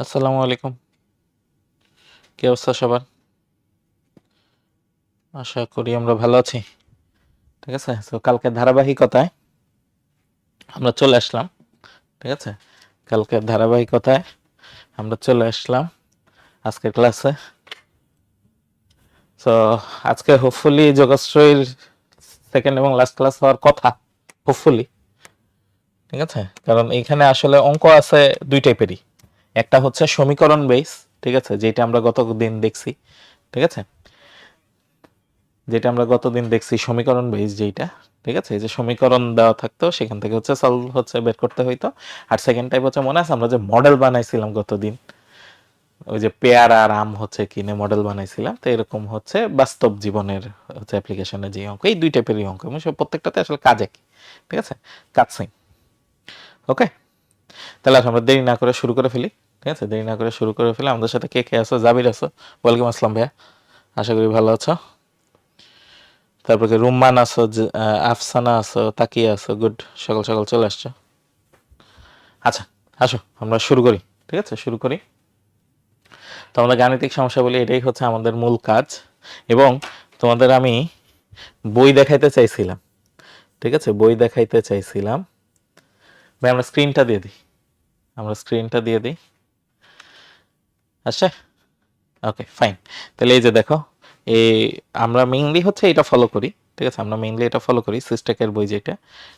আসসালামু আলাইকুম। কি অবস্থা সবার? আশা করি আমরা ভালো আছি। ঠিক আছে, তো কালকে ধারাবাহিকতায় আমরা চলে আসলাম। ঠিক আছে, কালকে ধারাবাহিকতায় আমরা চলে আসলাম আজকের ক্লাসে। তো আজকে হোপফুলি যোগশ্রীর সেকেন্ড এবং লাস্ট ক্লাস হওয়ার কথা, হোপফুলি। ঠিক আছে, কারণ এইখানে আসলে অঙ্ক আছে দুই টাইপেরই। একটা হচ্ছে সমীকরণ বেস, ঠিক আছে, যেটা আমরা গতদিন দেখছি। ঠিক আছে, যেটা আমরা গতদিন দেখছি সমীকরণ বেস যেটা। ঠিক আছে, এই যে সমীকরণ দেওয়া থাকতো সেখান থেকে হচ্ছে সলভ হচ্ছে বের করতে হইতো। আর সেকেন্ড টাইপ হচ্ছে মনে আছে আমরা যে মডেল বানাইছিলাম গতদিন, ওই যে পেয়ারা আর আম হচ্ছে কিনে মডেল বানাইছিলাম, তো এরকম হচ্ছে বাস্তব জীবনের হচ্ছে অ্যাপ্লিকেশনে যে অঙ্ক, এই দুই টাইপেরই অঙ্ক এবং সব প্রত্যেকটাতে আসলে কাজ একই। ঠিক আছে, কাজ সেম। ওকে, তাহলে আমরা দেরি না করে শুরু করে ফেলি। ঠিক আছে, দেরি না করে শুরু করে ফেলি। আমাদের সাথে কে কে আছো? জাবির আছো? ওয়ালাইকুম আসসালাম ভাইয়া, আশা করি ভালো আছো। তারপরে রুম্মান আছো, আফসানা আছো, তাকিয়া আছো, গুড, সকাল সকাল চলে আসছো। আচ্ছা, আসো আমরা শুরু করি। ঠিক আছে, শুরু করি। তো আমরা গাণিতিক সমস্যা বলি, এটাই হচ্ছে আমাদের মূল কাজ। এবং তোমাদের আমি বই দেখাইতে চাইছিলাম। ঠিক আছে, বই দেখাইতে চাইছিলাম। ভাই আমরা স্ক্রিনটা দিয়ে দিই, আমরা স্ক্রিনটা দিয়ে দিই। আচ্ছা, ওকে ফাইন। তাহলে এই যে দেখো, এই আমরা মেইনলি হচ্ছে এটা ফলো করি। ঠিক আছে, আমরা মেইনলি এটা ফলো করি, সিস্টেকের বই যেটা।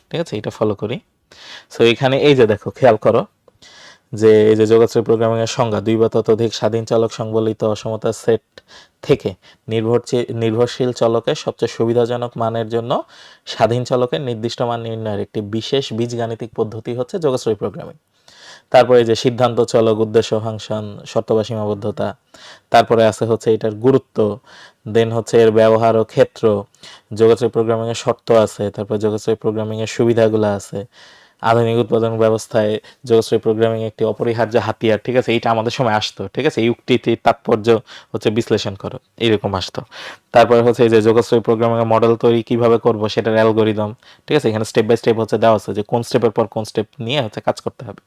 ঠিক আছে, এটা ফলো করি। সো এখানে এই যে দেখো, খেয়াল করো যে এই যে যোগাশ্রী প্রোগ্রামিং এর সংজ্ঞা, দুই বা ততোধিক স্বাধীন চালক সংবলিত অসমতার সেট থেকে নির্ভরশীল চলকের সবচেয়ে সুবিধাজনক মানের জন্য স্বাধীন চলকের নির্দিষ্ট মান নির্ণয়ের একটি বিশেষ বীজগাণিতিক পদ্ধতি হচ্ছে যোগাশ্রী প্রোগ্রামিং। তারপরে যে সিদ্ধান্ত চলক, উদ্দেশ্য ফাংশন, শর্ত বা সীমাবদ্ধতা, তারপরে আছে হচ্ছে এটার গুরুত্ব, দেন হচ্ছে এর ব্যবহার ও ক্ষেত্র, যোগাশ্রী প্রোগ্রামিং এর শর্ত আছে, তারপর যোগাশ্রী প্রোগ্রামিং এর সুবিধাগুলো আছে, আধুনিক উৎপাদন ব্যবস্থায় যোগশ্রী প্রোগ্রামিং একটি অপরিহার্য হাতিয়ার। ঠিক আছে, এইটা আমাদের সময় আসতো। ঠিক আছে, এই উক্তিটির তাৎপর্য হচ্ছে বিশ্লেষণ করো, এইরকম আসতো। তারপরে হচ্ছে এই যে যোগশ্রী প্রোগ্রামিং এর মডেল তৈরি কিভাবে করব সেটার অ্যালগোরিদম। ঠিক আছে, এখানে স্টেপ বাই স্টেপ হচ্ছে দেওয়া আছে যে কোন স্টেপের পর কোন স্টেপ নিয়ে হচ্ছে কাজ করতে হবে।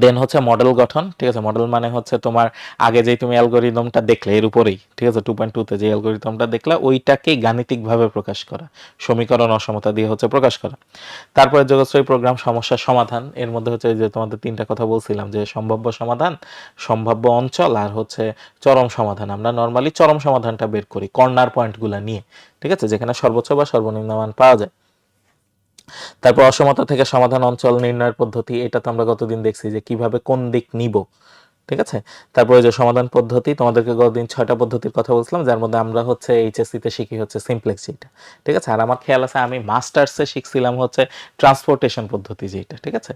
দেন হচ্ছে মডেল গঠন। ঠিক আছে, মডেল মানে হচ্ছে তোমার আগে যেই তুমি অ্যালগোরিদমটা দেখলে এর উপরেই, ঠিক আছে, 2.2 তে যে অ্যালগোরিদমটা দেখলা ওইটাকেই গাণিতিকভাবে প্রকাশ করা, সমীকরণ অসমতা দিয়ে হচ্ছে প্রকাশ করা। তারপরে যোগশ্রী প্রোগ্রাম সমস্যার সমাধান, এর মধ্যে হচ্ছে যে তোমাদের তিনটা কথা বলছিলাম যে সম্ভাব্য সমাধান, সম্ভাব্য অঞ্চল আর হচ্ছে চরম সমাধান। আমরা নর্মালি চরম সমাধানটা বের করি কর্নার পয়েন্টগুলো নিয়ে। ঠিক আছে, যেখানে সর্বোচ্চ বা সর্বনিম্ন মান পাওয়া যায়। তারপর অসমতা থেকে সমাধান অঞ্চল নির্ণয়ের পদ্ধতি, এটা তো আমরা গতদিন দেখছি যে কিভাবে কোন দিক নিব। ঠিক আছে, তারপরে যে সমাধান পদ্ধতি, তোমাদেরকে গতদিন 6টা পদ্ধতির কথা বলছিলাম, যার মধ্যে আমরা হচ্ছে এইচএসসি তে শিখি হচ্ছে সিমপ্লেক্স যেটা। ঠিক আছে, আর আমার খেয়াল আছে আমি মাস্টার্সে শিখছিলাম হচ্ছে ট্রান্সপোর্টেশন পদ্ধতি যেটা। ঠিক আছে,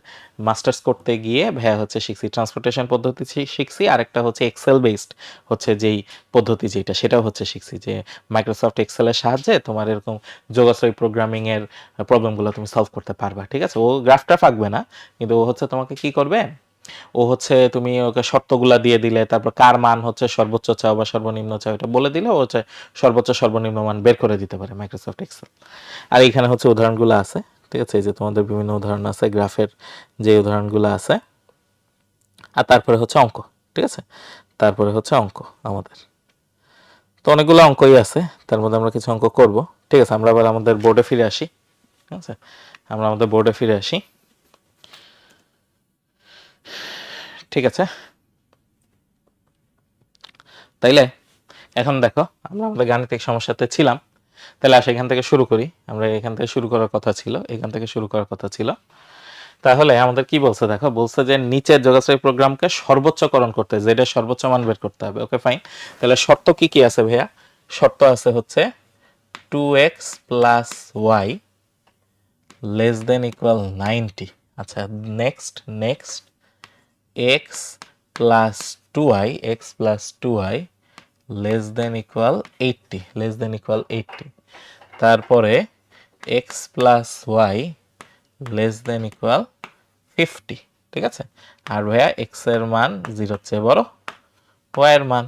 মাস্টার্স করতে গিয়ে ভাইয়া হচ্ছে শিখছি ট্রান্সপোর্টেশন পদ্ধতি শিখছি, আর একটা হচ্ছে এক্সেল বেসড হচ্ছে যেই পদ্ধতি যেটা, সেটাও হচ্ছে শিখছি যে মাইক্রোসফট এক্সেলের সাহায্যে তোমার এরকম যোগাশ্রয় প্রোগ্রামিং এর প্রবলেমগুলো তুমি সলভ করতে পারবা। ঠিক আছে, ও গ্রাফটা থাকবে না, কিন্তু ও হচ্ছে তোমাকে কি করবে, ও হচ্ছে তুমি ওকে শর্তগুলা দিয়ে দিলে, তারপর কার মান হচ্ছে সর্বোচ্চ চাও বা সর্বনিম্ন চাও এটা বলে দিলে ও হচ্ছে সর্বোচ্চ সর্বনিম্ন মান বের করে দিতে পারে মাইক্রোসফট এক্সেল। আর এখানে হচ্ছে উদাহরণগুলো আছে। ঠিক আছে, এই যে তোমাদের বিভিন্ন উদাহরণ আছে, গ্রাফের যে উদাহরণগুলো আছে। আর তারপরে হচ্ছে অঙ্ক। ঠিক আছে, তারপরে হচ্ছে অঙ্ক আমাদের, তো অনেকগুলো অঙ্কই আছে, তার মধ্যে আমরা কিছু অঙ্ক করব। ঠিক আছে, আমরা আবার আমাদের বোর্ডে ফিরে আসি। ঠিক আছে, আমরা আমাদের বোর্ডে ফিরে আসি। ঠিক আছে, তাইলে এখন দেখো আমরা আমাদের গাণিতিক সমস্যাতে ছিলাম। তাহলে আসে এখান থেকে শুরু করি। আমরা এখান থেকে শুরু করার কথা ছিল, এখান থেকে শুরু করার কথা ছিল। তাহলে আমাদের কি বলছে দেখো, বলছে যে নিচের যোগাশ্রয় প্রোগ্রামকে সর্বোচ্চকরণ করতে, যেটা সর্বোচ্চ মান বের করতে হবে। ওকে ফাইন, তাহলে শর্ত কি কি আছে ভাইয়া? শর্ত আছে হচ্ছে 2x plus y less than equal 90। আচ্ছা, next next x plus 2y, x plus 2y less than equal 80, less than equal 80। তারপরে x plus y less than equal 50। ঠিক আছে, আর ভাইয়া এক্স এর মান 0 চেয়ে বড়, ওয়াই এর মান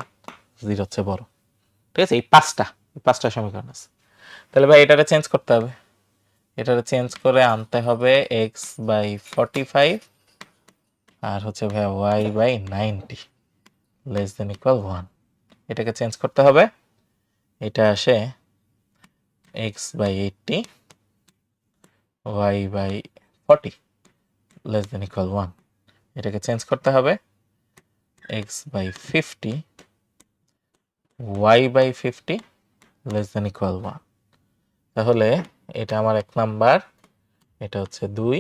0 চেয়ে বড়। ঠিক আছে, এই পাঁচটা সমীকরণ আছে। তাহলে ভাই এটারে চেঞ্জ করতে হবে, এটারে চেঞ্জ করে আনতে হবে এক্স বাই 45 আর হচ্ছে ভাইয়া y/90 লেস দেন ইকুয়াল 1, এটাকে চেঞ্জ করতে হবে। এটা আসে x/80 y/40 less than equal 1, এটাকে চেঞ্জ করতে হবে x/50 y/50 less than equal 1। তাহলে এটা আমার 1 নাম্বার, এটা হচ্ছে 2,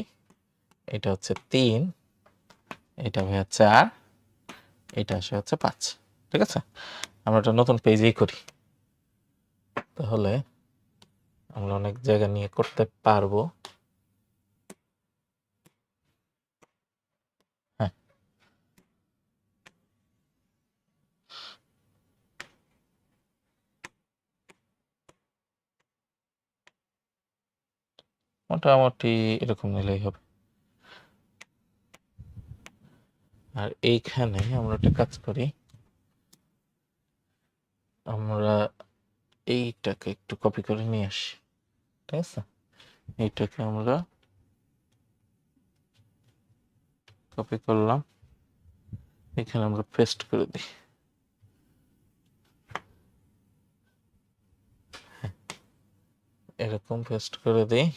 এটা হচ্ছে 3, এটা ভাইয়া 4, এটা আসে হচ্ছে 5। ঠিক আছে, আমরা একটা নতুন পেজেই করি, তাহলে আমরা অনেক জায়গা নিয়ে করতে পারবো। হ্যাঁ, মোটামুটি এরকম নিলেই হবে। আর এইখানে আমরা একটা কাজ করি, আমরা এইটাকে একটু কপি করে নিয়ে আসি। ঠিক আছে, এইটাকে আমরা কপি করলাম, এখানে আমরা পেস্ট করে দিই। এরকম পেস্ট করে দিই,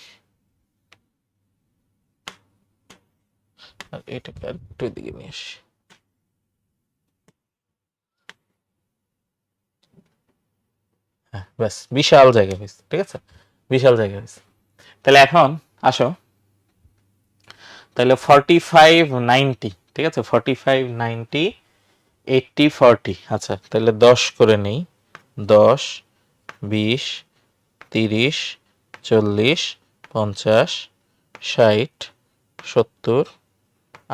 আর এটাকে আর একটু এদিকে নিয়ে আসি। হ্যাঁ, ব্যাস বিশাল জায়গা হয়েছে। ঠিক আছে, বিশাল জায়গা হয়েছে। তাহলে এখন আসো, তাহলে 45/90, ঠিক আছে, 45/90 80/40। আচ্ছা, তাহলে 10 করে নেই, 10 20 30 40 50 60 70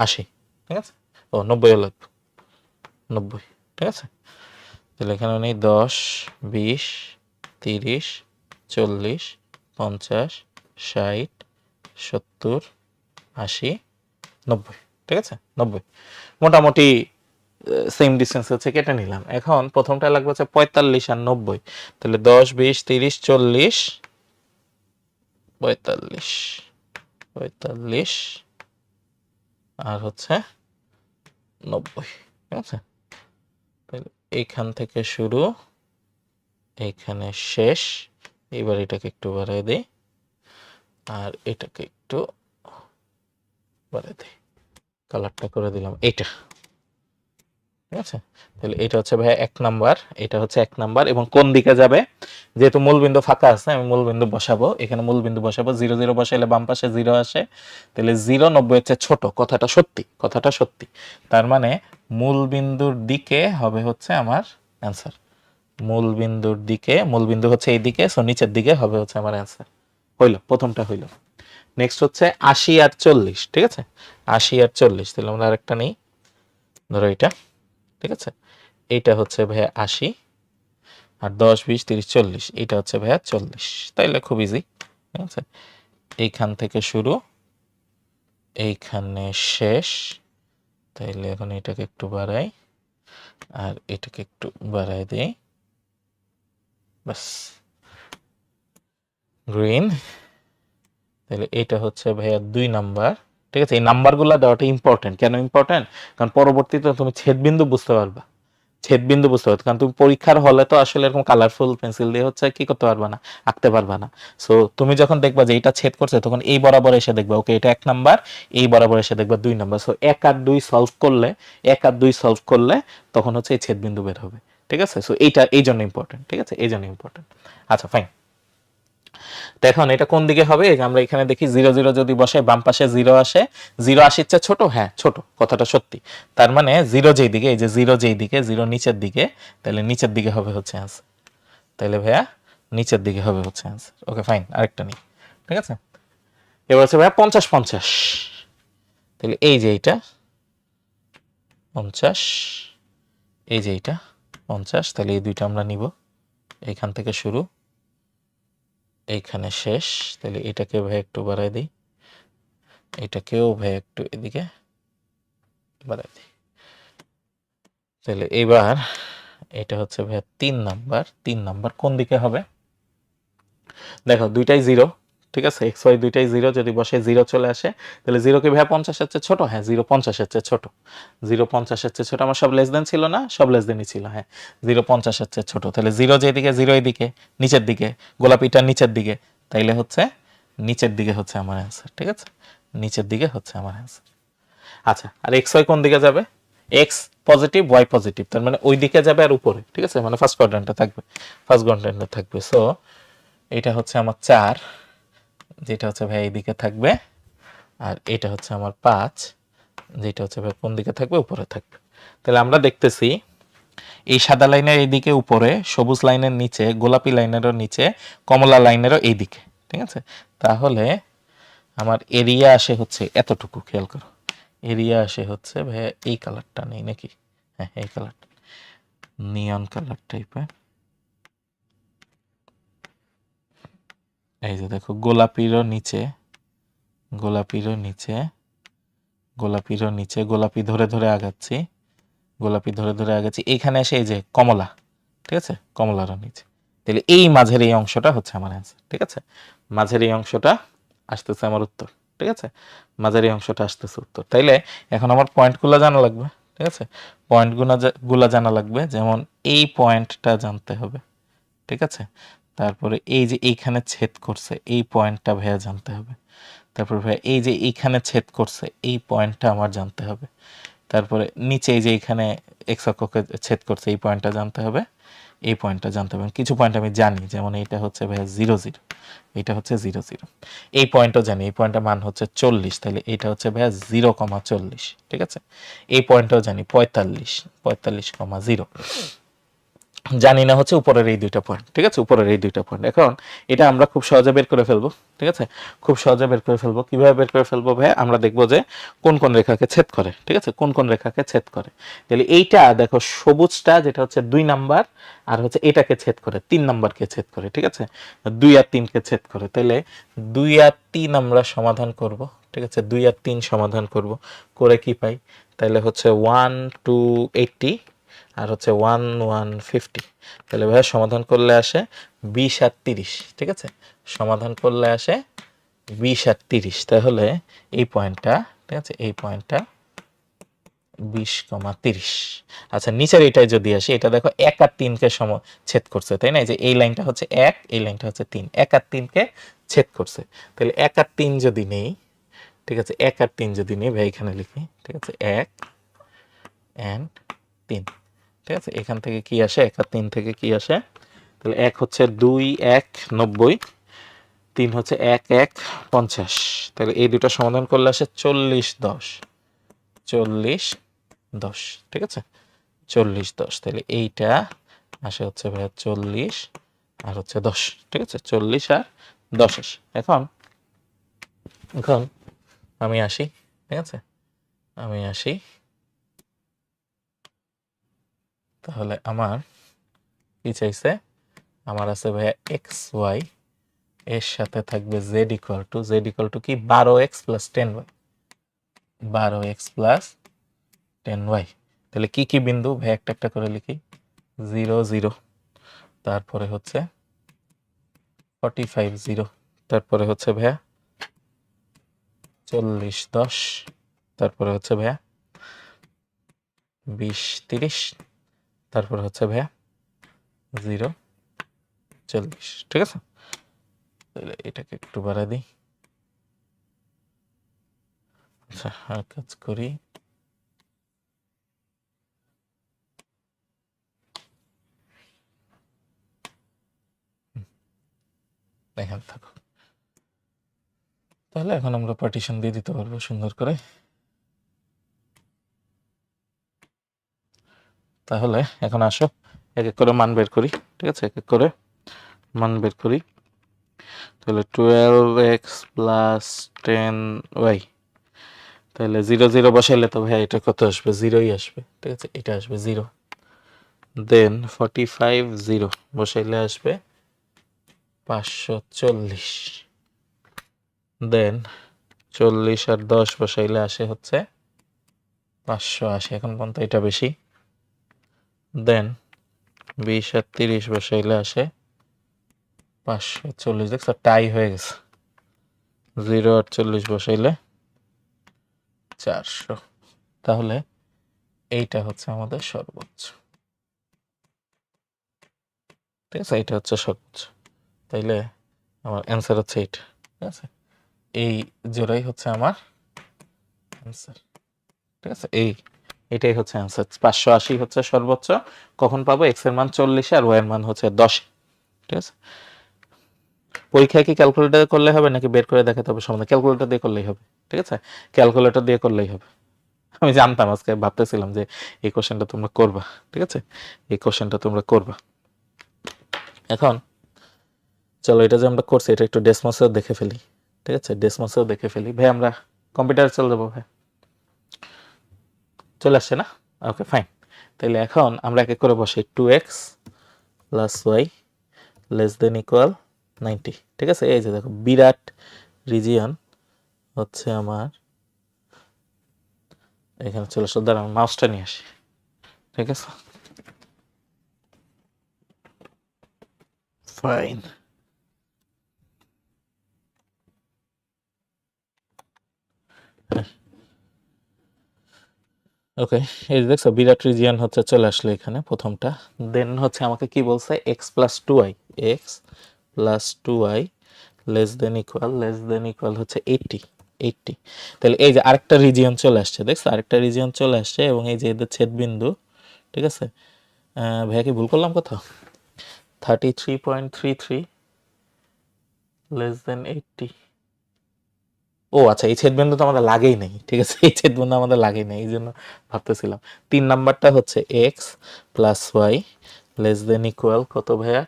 80। ঠিক আছে, ও 90 লাগবে, 90। ঠিক আছে, তাহলে এখানে নেই 10 20 30 40 50 60 70 80 90। ঠিক আছে, 90 মোটামুটি সেম ডিস্টেন্স হচ্ছে, কেটে নিলাম। এখন প্রথমটা লাগবে হচ্ছে 45 আর 90, তাহলে 10 20 30 40 45 45 আর হচ্ছে 90। ঠিক আছে, তাহলে এইখান থেকে শুরু, এইখানে শেষ। এবার এটাকে একটু বাড়াই দিই, আর এটাকে একটু বাড়াই দিই, কালারটা করে দিলাম এটা। ঠিক আছে, তাহলে এটা হচ্ছে ভাই 1 নাম্বার, এটা হচ্ছে 1 নাম্বার। এবং কোন দিকে যাবে, যেহেতু মূলবিন্দু ফাঁকা আছে, আমি মূলবিন্দু বসাবো, এখানে মূলবিন্দু বসাবো। 0 0 বসাইলে বাম পাশে 0 আসে, তাহলে 0 90 হচ্ছে ছোট, কথাটা সত্যি, কথাটা সত্যি। তার মানে মূলবিন্দুর দিকে হবে হচ্ছে আমার অ্যান্সার, মূলবিন্দুর দিকে, মূলবিন্দু হচ্ছে এই দিকে, সো নিচের দিকে হবে হচ্ছে আমার অ্যান্সার। হইল, প্রথমটা হইল। নেক্সট হচ্ছে 80 আর 40। ঠিক আছে, 80 আর 40, তাহলে আমরা আরেকটা নেই, ধরো এটা। ঠিক আছে, এইটা হচ্ছে ভাইয়া 80, আর 10 20 30 40, এটা হচ্ছে ভাইয়া 40। তাইলে খুব ইজি। ঠিক আছে, এইখান থেকে শুরু, এইখানে শেষ। তাইলে এখন এটাকে একটু বাড়াই, আর এটাকে একটু বাড়াই দিই, বাস গ্রিন। তাহলে এটা হচ্ছে ভাইয়া 2 নাম্বার। ঠিক আছে, এই নাম্বারগুলো দেওয়াটা ইম্পর্টেন্ট। কেন ইম্পর্টেন্ট? কারণ পরবর্তীতে তুমি ছেদবিন্দু বুঝতে পারবা, ছেদবিন্দু বুঝতে পারবে। কারণ তুমি পরীক্ষার হলে তো আসলে এরকম কালারফুল পেন্সিল দিয়ে হচ্ছে কি করতে পারবা না, আঁকতে পারবা না। সো তুমি যখন দেখবা যে এটা ছেদ করছে, তখন এই বরাবর এসে দেখবা ওকে এটা 1 নাম্বার, এই বরাবর এসে দেখবা 2 নাম্বার। সো 1 আর 2 সলভ করলে, 1 আর 2 সলভ করলে তখন হচ্ছে এই ছেদবিন্দু বের হবে। ঠিক আছে, সো এইটা এই জন্য ইম্পর্টেন্ট। ঠিক আছে, এই জন্য ইম্পর্টেন্ট। আচ্ছা ফাইন, তো এখন এটা কোন দিকে হবে? আমরা এখানে দেখি 0 0 যদি বসাই, বাম পাশে 0 আসে। 0 80 চেয়ে ছোট, হ্যাঁ ছোট, কথাটা সত্যি। তার মানে 0 যেই দিকে, এই যে 0 যেই দিকে, 0 নিচের দিকে, তাহলে নিচের দিকে হবে হচ্ছে অ্যান্সার। তাহলে ভাইয়া নিচের দিকে হবে হচ্ছে অ্যান্সার। ওকে ফাইন, আরেকটা নেই। ঠিক আছে, এবার হচ্ছে ভাইয়া 50 50, তাহলে এই যে এইটা 50, এই যে এইটা 50, তাহলে এই দুইটা আমরা নিব। এইখান থেকে শুরু, এইখানে শেষ। তাহলে এটাকে ভাই একটু বাড়াই দিই, এটাকেও ভাই একটু এদিকে বাড়াই দিই। তাহলে এবার এটা হচ্ছে ভাই 3 নাম্বার। 3 নাম্বার কোন দিকে হবে? দেখো দুইটাই 0, ঠিক আছে, এক্স ওয়াই দুইটাই 0, যদি বসে 0 চলে আসে তাহলে 0 কি ভাইয়া 50-এর চেয়ে ছোট? হ্যাঁ 0 50-এর চেয়ে ছোট, 0 50-এর চেয়ে ছোট। আমার সব লেস দেন ছিল না? সব লেস দেনই ছিল, হ্যাঁ 0 50-এর চেয়ে ছোট। তাহলে 0 যেদিকে, 0 এদিকে নিচের দিকে, গোলাপিটা নিচের দিকে, তাইলে হচ্ছে নিচের দিকে হচ্ছে আমার অ্যান্সার। ঠিক আছে, নিচের দিকে হচ্ছে আমার অ্যান্সার। আচ্ছা, আর এক্স ওয়াই কোন দিকে যাবে? এক্স পজিটিভ, ওয়াই পজিটিভ, তার মানে ওই দিকে যাবে আর উপরে। ঠিক আছে, মানে ফার্স্ট কোয়াড্রেন্টে থাকবে, ফার্স্ট কোয়াড্রেন্টে থাকবে। সো এটা হচ্ছে আমার 4, যেটা হচ্ছে ভাই এইদিকে থাকবে, আর এটা হচ্ছে আমার 5, যেটা হচ্ছে ভাই কোন দিকে থাকবে? উপরে থাকবে। তাহলে আমরা দেখতেছি এই সাদা লাইনের এইদিকে উপরে, সবুজ লাইনের নিচে, গোলাপি লাইনেরও নিচে, কমলা লাইনেরও এইদিকে। ঠিক আছে, তাহলে আমার এরিয়া আসে হচ্ছে এতটুকু, খেয়াল করো, এরিয়া আসে হচ্ছে ভাইয়া এই কালারটা নেই নাকি? হ্যাঁ এই কালারটা, নিয়ন কালার টাইপের। এই যে দেখো গোলাপিরও নিচে, গোলাপিরও নিচে, গোলাপিরও নিচে, গোলাপি ধরে ধরে আগাচ্ছি, গোলাপি ধরে ধরে আগাচ্ছি, এইখানে এসে এই যে কমলা, ঠিক আছে, কমলারও নিচে। তাহলে এই মাঝের এই অংশটা হচ্ছে আমার অ্যান্সার। ঠিক আছে, মাঝের এই অংশটা আসতেছে আমার উত্তর। ঠিক আছে, মাঝের এই অংশটা আসতেছে উত্তর। তাইলে এখন আমার পয়েন্টগুলো জানা লাগবে। ঠিক আছে, পয়েন্টগুলো জানা লাগবে, যেমন এই পয়েন্টটা জানতে হবে। ঠিক আছে, তারপরে এই যে এইখানে ছেদ করছে এই পয়েন্টটা ভাইয়া জানতে হবে। তারপর ভাইয়া এই যে এইখানে ছেদ করছে এই পয়েন্টটা আমার জানতে হবে। তারপরে নিচে এই যে এইখানে এক্স অক্ষকে ছেদ করছে এই পয়েন্টটা জানতে হবে, এই পয়েন্টটা জানতে হবে। কিছু পয়েন্ট আমি জানি, যেমন এইটা হচ্ছে ভাইয়া 0 0, এইটা হচ্ছে 0 0। এই পয়েন্টও জানি, এই পয়েন্টের মান হচ্ছে 40, তাহলে এইটা হচ্ছে ভাইয়া 0,40। ঠিক আছে, এই পয়েন্টও জানি 45, 45,0। জানি না হচ্ছে উপরের এই দুইটা পয়েন্ট। ঠিক আছে, উপরের এই দুইটা পয়েন্ট। এখন এটা আমরা খুব সহজে বের করে ফেলবো। ঠিক আছে, খুব সহজে বের করে ফেলবো। কিভাবে বের করে ফেলবো ভাই? আমরা দেখবো যে কোন কোন রেখাকে ছেদ করে। ঠিক আছে, কোন কোন রেখাকে ছেদ করে। তাহলে এইটা দেখো, সবুজটা যেটা হচ্ছে 2 নাম্বার, আর হচ্ছে এটাকে ছেদ করে 3 নাম্বারকে ছেদ করে। ঠিক আছে, 2 আর 3কে ছেদ করে। তাহলে 2 আর 3 আমরা সমাধান করব। ঠিক আছে, 2 আর 3 সমাধান করব, করে কি পাই? তাহলে হচ্ছে 1 2 80, আর হচ্ছে 1 150। তাহলে ভাইয়া সমাধান করলে আসে 20 আর 30। ঠিক আছে, সমাধান করলে আসে 20 আর 30। তাহলে এই পয়েন্টটা, ঠিক আছে, এই পয়েন্টটা 20,30। আচ্ছা, নিচের এটাই যদি আসি, এটা দেখো 1 আর 3কে ছেদ করছে, তাই না? এই যে এই লাইনটা হচ্ছে 1, এই লাইনটা হচ্ছে 3, 1 আর 3কে ছেদ করছে। তাহলে 1 আর 3 যদি নেই, ঠিক আছে, 1 আর 3 যদি নেই ভাই, এখানে লিখি। ঠিক আছে, 1 and 3। ঠিক আছে, এখান থেকে কি আসে? 1 আর 3 থেকে কি আসে? তাহলে 1 হচ্ছে 2 1 90, 3 হচ্ছে 1 1 50। তাহলে এই দুটো সমাধান করলে আসে 40 10, 40 10। ঠিক আছে, 40 10। তাহলে এইটা আসে হচ্ছে ভাইয়া 40 আর হচ্ছে 10। ঠিক আছে, 40 আর 10 আসে। এখন এখন আমি আসি। ঠিক আছে, আমি আসি। তাহলে আমার কি চাইছে? আমার আছে ভাইয়া এক্স ওয়াই, এর সাথে থাকবে জেড ইকুয়াল টু কি 12x plus 10y, 12x plus 10y। তাহলে কি কি বিন্দু ভাই? একটা একটা করে লিখি। 0 0, তারপরে হচ্ছে 45 0, তারপরে হচ্ছে ভাইয়া 40 10, তারপরে হচ্ছে ভাইয়া 20 30, তারপরে হচ্ছে ভাইয়া 0 40। ঠিক আছে, তাহলে এটাকে একটু বাড়া দিই। আচ্ছা, আর কাজ করি। এখানে থাকো। তাহলে এখন আমরা পার্টিশন দিয়ে দিতে পারবো সুন্দর করে। তাহলে এখন আসো এক এক করে মান বের করি। ঠিক আছে, এক এক করে মান বের করি। তাহলে 12x প্লাস 10y, তাহলে 0 0 বসাইলে তো ভাই এটা কত আসবে? 0ই আসবে। ঠিক আছে, এটা আসবে 0। দেন 45 0 বসাইলে আসবে 540। দেন 40 আর 10 বসাইলে আসে হচ্ছে 580। এখন পর্যন্ত এটা বেশি। দেন 20 আর 30 বসাইলে আসে 540। দেখছো, টাই হয়ে গেছে। 0.48 বসাইলে 400, তাহলে এইটা হচ্ছে আমাদের সর্বোচ্চ। ঠিক আছে, এইটা হচ্ছে সর্বোচ্চ, তাইলে আমার অ্যান্সার হচ্ছে এইটা। ঠিক আছে, এই জোড়াই হচ্ছে আমার অ্যান্সার। ঠিক আছে, এটাই হচ্ছে অ্যান্সার। 580 হচ্ছে সর্বোচ্চ। কখন পাবো? এক্স এর মান 40 আর ওয়াই এর মান হচ্ছে 10। ঠিক আছে, পরীক্ষায় কি ক্যালকুলেটর করলে হবে নাকি বের করে দেখাতে হবে? সমাধান ক্যালকুলেটর দিয়ে করলেই হবে। ঠিক আছে, ক্যালকুলেটর দিয়ে করলেই হবে। আমি জানতাম, আজকে ভাবতেছিলাম যে এই কোশ্চেনটা তোমরা করবা। ঠিক আছে, এই কোশ্চেনটা তোমরা করবা। এখন চলো, এটা যে আমরা করছি এটা একটু ডেসমসেও দেখে ফেলি। ঠিক আছে, ডেসমসেও দেখে ফেলি। ভাই আমরা কম্পিউটারে চলে যাবো। ভাই চলে আসছে না? Okay fine. তাহলে এখন আমরা এক এক করে বসি। 2x plus y less than equal 90। ঠিক আছে, এই যে দেখো বিরাট রিজিয়ন হচ্ছে আমার এখানে চলে আসলে। দাঁড়া, আমি মাউসটা নিয়ে আসি। ঠিক আছে, ফাইন। ওকে, এই যে দেখছো বিরাট রিজিয়ন হচ্ছে চলে আসলো এখানে প্রথমটা। দেন হচ্ছে আমাকে কি বলছে? X plus two y less than equal হচ্ছে 80। তাহলে এই যে আরেকটা রিজিয়ন চলে আসছে, দেখছো আরেকটা রিজিয়ন চলে আসছে, এবং এই যে এদের ছেদবিন্দু। ঠিক আছে, ভাইয়া কি ভুল করলাম কোথাও? 33.33 লেস দেন 80। ও আচ্ছা, এই ছেদবিন্দু তো আমাদের লাগেই নেই। ঠিক আছে, এই ছেদবিন্দু আমাদের লাগেই নেই, এই জন্য ভাবতেছিলাম। 3 নাম্বারটা হচ্ছে x plus y less than equal কত ভাইয়া?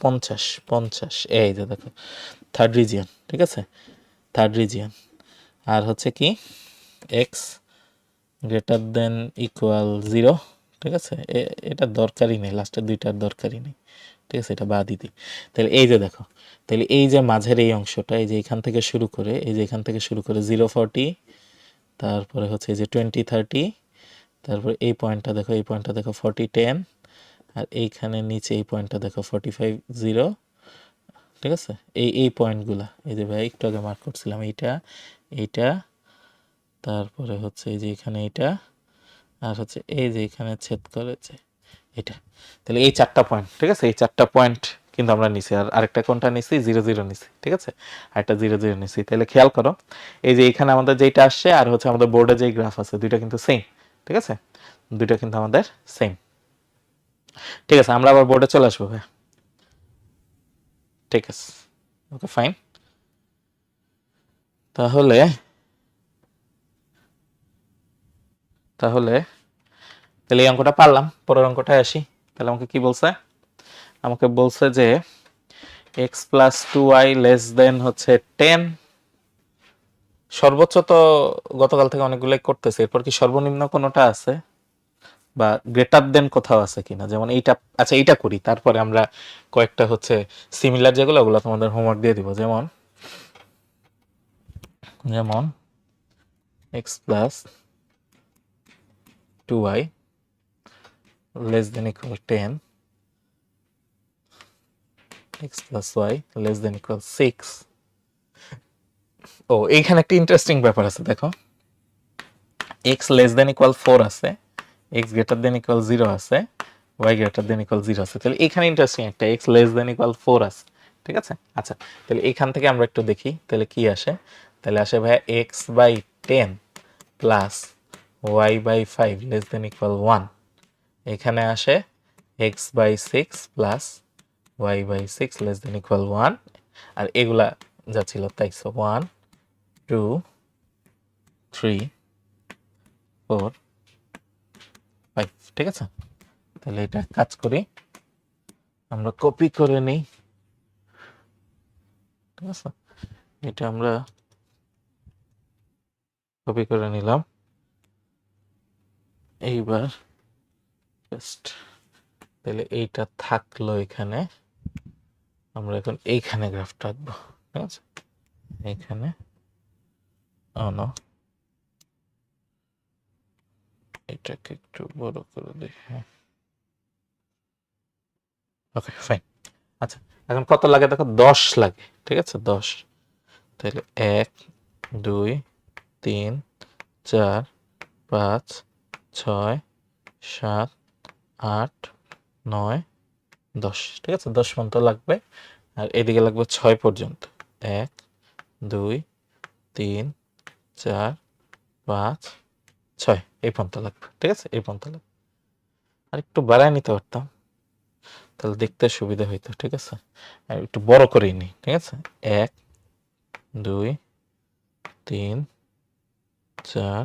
50। এই যে দেখো থার্ড রিজিয়ন। ঠিক আছে, থার্ড রিজিয়ন। আর হচ্ছে কি এক্স গ্রেটার দেন ইকুয়াল 0। ঠিক আছে, এটা দরকারই নেই, লাস্টের দুইটার দরকারই নেই। ঠিক আছে, এটা বাদই দিই। তাহলে এই যে দেখো, তাহলে এই যে মাঝের এই অংশটা, এই যে এখান থেকে শুরু করে, এই যে এখান থেকে শুরু করে 0-40, তারপরে হচ্ছে এই যে 20-30, তারপরে এই পয়েন্টটা দেখো, এই পয়েন্টটা দেখো 40-10, আর এইখানে নিচে এই পয়েন্টটা দেখো 45-0। ঠিক আছে, এই পয়েন্টগুলা এই যে ভাই একটু আগে মার্ক করছিলাম, এইটা তারপরে হচ্ছে এই যে এখানে এইটা, আর হচ্ছে এই যে এখানে ছেদ করেছে এটা। তাহলে এই 4টা পয়েন্ট। ঠিক আছে, এই 4টা পয়েন্ট কিন্তু আমরা নিছি। আর আরেকটা কোনটা নিছি? 0-0 নিছি। ঠিক আছে, আরেকটা 0-0 নিছি। তাহলে খেয়াল করো, এই যে এখানে আমাদের যেটা আসছে আর হচ্ছে আমাদের বোর্ডে যেই গ্রাফ আছে, দুইটা কিন্তু সেম। ঠিক আছে, দুইটা কিন্তু আমাদের সেম। ঠিক আছে, আমরা আবার বোর্ডে চলে আসবো ভাই। ঠিক আছে, ওকে ফাইন। তাহলে তাহলে তাহলে এই অঙ্কটা পারলাম। পরের অঙ্কটায় আসি। তাহলে আমাকে কি বলছে? আমাকে বলছে যে x plus two y less than হচ্ছে 10। সর্বোচ্চ তো গতকাল থেকে অনেকগুলোই করতেছে, এরপর কি সর্বনিম্ন কোনোটা আছে বা গ্রেটার দেন কোথাও আছে কিনা? যেমন এইটা, আচ্ছা এইটা করি, তারপরে আমরা কয়েকটা হচ্ছে সিমিলার যেগুলো, ওগুলো তোমাদের হোমওয়ার্ক দিয়ে দিব। যেমন যেমন x plus two y less than equal 10, x plus y less than equal 6। ও, এইখানে একটা ইন্টারেস্টিং ব্যাপার আছে, দেখো এক্স লেস দেন ইকুয়াল 4 আছে, এক্স গ্রেটার দেন ইকুয়াল 0 আছে, ওয়াই গ্রেটার দেন ইকুয়াল 0 আছে। তাহলে এখানে ইন্টারেস্টিং একটা এক্স লেস দেন ইকুয়াল 4 আছে। ঠিক আছে, আচ্ছা তাহলে এখান থেকে আমরা একটু দেখি তাহলে কি আসে। তাহলে আসে ভাইয়া x by 10 plus y by 5 less than equal 1। এখানে আসে x by 6 plus y by 6 less than equal 1। আর এগুলা যা ছিল তাই, 1 2 3 4 5। ঠিক আছে, তাহলে এটা কাজ করি, আমরা কপি করে নিই। ঠিক আছে, এটা আমরা কপি করে নিলাম। এইবার জাস্ট তাহলে এইটা থাকলো এখানে, আমরা এখন এইখানে গ্রাফটা আঁকবো। ঠিক আছে, এইখানে নো, এটাকে একটু বড় করে দিই। হ্যাঁ, ওকে ফাইন। আচ্ছা, এখন কত লাগে দেখো? 10 লাগে। ঠিক আছে, 10। তাহলে 1 2 3 4 5 6 7 8 9 10, ঠিক আছে? 10 পর্যন্ত লাগবে, আর এদিকে লাগবে 6 পর্যন্ত। 1 2 3 4 5 6 এই পর্যন্ত লাগবে, ঠিক আছে? এই পর্যন্ত লাগবে। আর একটু বাড়ায় নিতে পারতাম, তাহলে দেখতে সুবিধা হইতো, ঠিক আছে? আর একটু বড় করেই নিই, ঠিক আছে? 1 2 3 4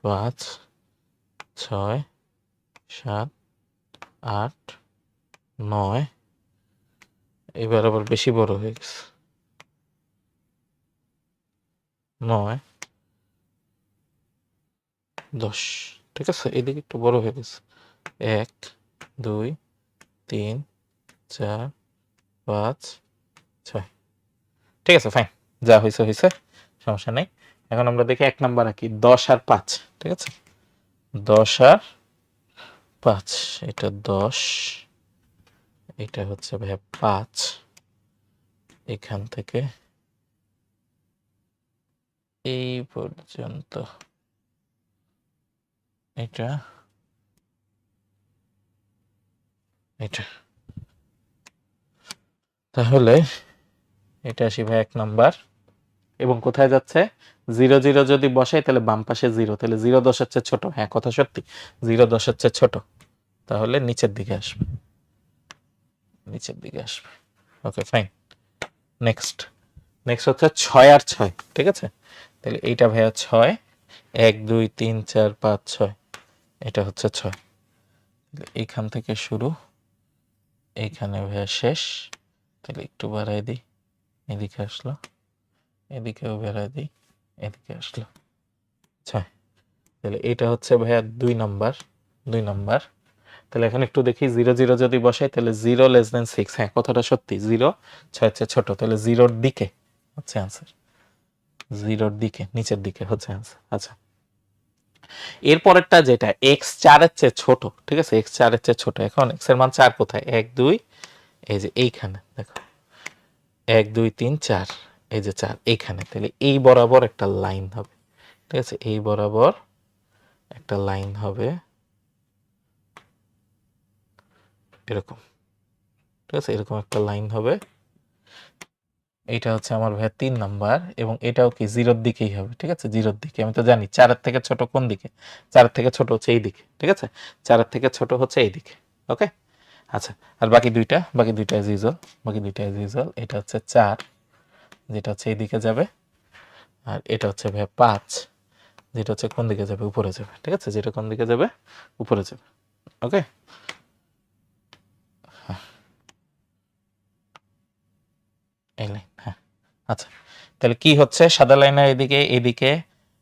5 6 7 8 9, এবার আবার বেশি বড় হয়ে গেছে, 9 10, ঠিক আছে? এদিকে একটু বড় হয়ে গেছে। 1 2 3 4 5 6, ঠিক আছে? ফাইন, যা হয়েছে হয়েছে, সমস্যা নেই। এখন আমরা দেখি 1 নাম্বার আঁকি, 10 আর 5, ঠিক আছে? 10 আর 5, এটা 10, এটা হচ্ছে ভাইয়া 5, এখান থেকে এই পর্যন্ত, এটা এটা, তাহলে এটা আসি ভাই 1 নাম্বার। এবং কোথায় যাচ্ছে? 0 0 যদি বসাই তাহলে বাম পাশে 0, তাহলে 0 10 চেয়ে ছোট। হ্যাঁ, কথা সত্যি, 0 10 চেয়ে ছোট, তাহলে নিচের দিকে আসবে, নিচের দিকে আসবে। Okay, fine. নেক্সট হচ্ছে 6 আর 6, ঠিক আছে? তাহলে এইটা ভাইয়া 6, 1 2 3 4 5 6, এটা হচ্ছে 6। এইখান থেকে শুরু, এইখানে ভাইয়া শেষ, তাহলে একটু বাড়াই দিই, এদিকে আসলো, এদিকেও বাড়াই দিই, এদিকে আসলো 6। তাহলে এটা হচ্ছে ভাইয়া 2 নাম্বার, 2 নাম্বার। তাহলে এখন একটু দেখি 0 0 যদি বসাই তাহলে 0 লেস দেন 6, হ্যাঁ কথাটা সত্যি, 0 6 চেয়ে ছোট, তাহলে 0-র দিকে হচ্ছে অ্যান্সার, 0-র দিকে, নিচের দিকে হচ্ছে অ্যান্সার। আচ্ছা, এরপরেরটা যেটা x 4 এর চেয়ে ছোট, ঠিক আছে? x 4 এর চেয়ে ছোট। এখন x এর মান 4 কোথায়? 1 2, এই যে এইখানে দেখো, 1 2 3 4, এই যে 4 এইখানে। তাহলে এই বরাবর একটা লাইন হবে, ঠিক আছে? এই বরাবর একটা লাইন হবে এরকম, ঠিক আছে? এরকম একটা লাইন হবে। এটা হচ্ছে আমার ভাইয়া 3 নাম্বার, এবং এটাও কি 0-র দিকেই হবে, ঠিক আছে? 0-র দিকে। আমি তো জানি 4-এর থেকে ছোট কোন দিকে, 4-এর থেকে ছোট হচ্ছে এই দিকে, ঠিক আছে? 4-এর থেকে ছোট হচ্ছে এই দিকে। ওকে, আচ্ছা। আর বাকি দুইটা অ্যাজ ইউজুয়াল, বাকি দুইটা অ্যাজ ইউজুয়াল। এটা হচ্ছে 4, যেটা হচ্ছে এই দিকে যাবে, আর এটা হচ্ছে ভাইয়া 5, যেটা হচ্ছে কোন দিকে যাবে? উপরে যাবে, ঠিক আছে? যেটা কোন দিকে যাবে? উপরে যাবে। ওকে, এই লাইন, হ্যাঁ। আচ্ছা, তাহলে কি হচ্ছে? সাদা লাইনের এদিকে, এইদিকে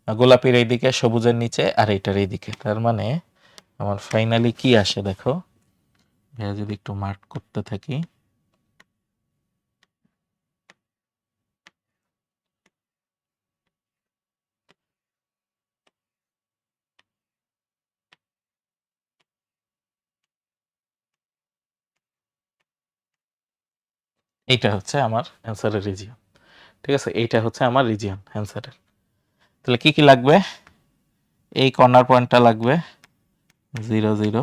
গোলাপির এইদিকে, সবুজের নিচে, আর এইটার এইদিকে। তার মানে আমার ফাইনালি কি আসে দেখো, ভাইয়া যদি একটু মার্ক করতে থাকি, এইটা হচ্ছে আমার অ্যান্সারের রিজিয়ন, ঠিক আছে? এইটা হচ্ছে আমার রিজিয়ন অ্যান্সারের। তাহলে কি কি লাগবে? এই কর্নার পয়েন্টটা লাগবে 0 0,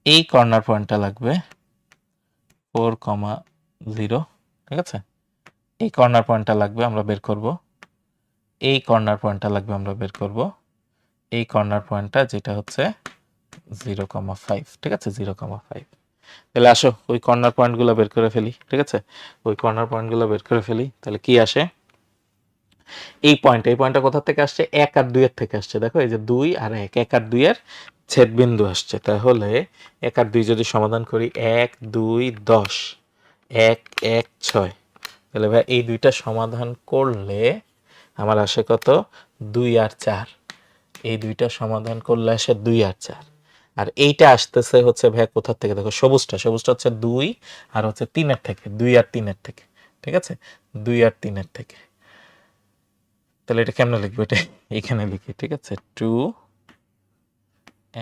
এই কর্নার পয়েন্টটা লাগবে 4 0, ঠিক আছে? এই কর্নার পয়েন্টটা লাগবে, আমরা বের করব। এই কর্নার পয়েন্টটা লাগবে, আমরা বের করব। এই কর্নার পয়েন্টটা যেটা হচ্ছে 0,5, ঠিক আছে? 0,5। তাহলে আসো ওই কর্নার পয়েন্টগুলো বের করে ফেলি, ঠিক আছে? ওই কর্নার পয়েন্টগুলো বের করে ফেলি। তাহলে কি আসে? এই পয়েন্টটা কোথা থেকে আসছে? 1 আর 2 এর থেকে আসছে। দেখো, এই যে 2 আর 1, 1 আর 2 এর ছেদবিন্দু আসছে। তাহলে 1 আর 2 যদি সমাধান করি, 1 2 10, 1 1 6, তাহলে ভাই এই দুইটা সমাধান করলে আমার আসে কত? 2 আর 4। এই দুইটা সমাধান করলে আসে 2 আর 4। আর এইটা আসতেছে হচ্ছে ভাই কোথা থেকে? দেখো, সবুজটা হচ্ছে 2 আর হচ্ছে 3 এর থেকে, 2 আর 3 এর থেকে, ঠিক আছে? 2 আর 3 এর থেকে। তাহলে এটা কেমনে লিখবো? এটা এখানে লিখি, ঠিক আছে? 2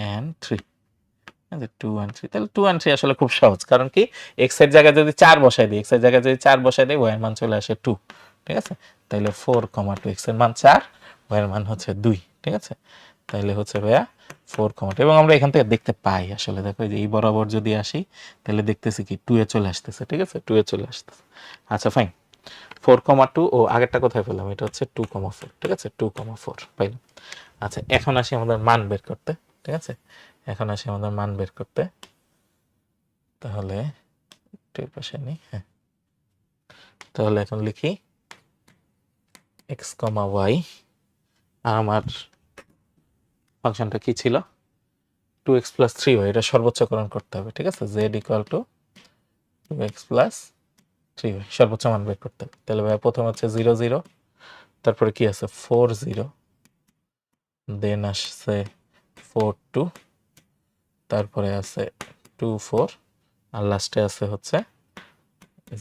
and 3, 2 and 3। তাহলে 2 and 3 আসলে খুব সহজ, কারণ কি x এর জায়গায় যদি 4 বসাই দিই, y এর মান চলে আসে 2, ঠিক আছে, তাইলে 4,2 x এর মান 4, y এর মান হচ্ছে 2, ঠিক আছে, তাইলে হচ্ছে ভাইয়া 4,2 এবং আমরা এখান থেকে দেখতে পাই আসলে দেখো এই যে এই বরাবর যদি আসি তাহলে দেখতেছি কি 2 এ চলে আসতেছে, ঠিক আছে, 2 এ চলে আসতেছে। আচ্ছা ফাইন, 4,2 ও আগেরটা কোথায় পেলাম, এটা হচ্ছে 2,4, ঠিক আছে, 2,4 পাইলাম। আচ্ছা এখন আসি আমাদের মান বের করতে, ঠিক আছে, এখন আসি আমাদের মান বের করতে। তাহলে একটু পাশে নিই, হ্যাঁ, তাহলে এখন লিখি x, y, আর আমার ফাংশনটা কি ছিল 2x + 3y, এটা সর্বোচ্চকরণ করতে হবে, ঠিক আছে, z = 2x + 3y সর্বোচ্চ মান বের করতে হবে। তাহলে ভাই প্রথম হচ্ছে 0 0, তারপরে কি আছে 4 0, দেন আসছে 4 2, তারপরে আছে 2 4, আর লাস্টে আছে হচ্ছে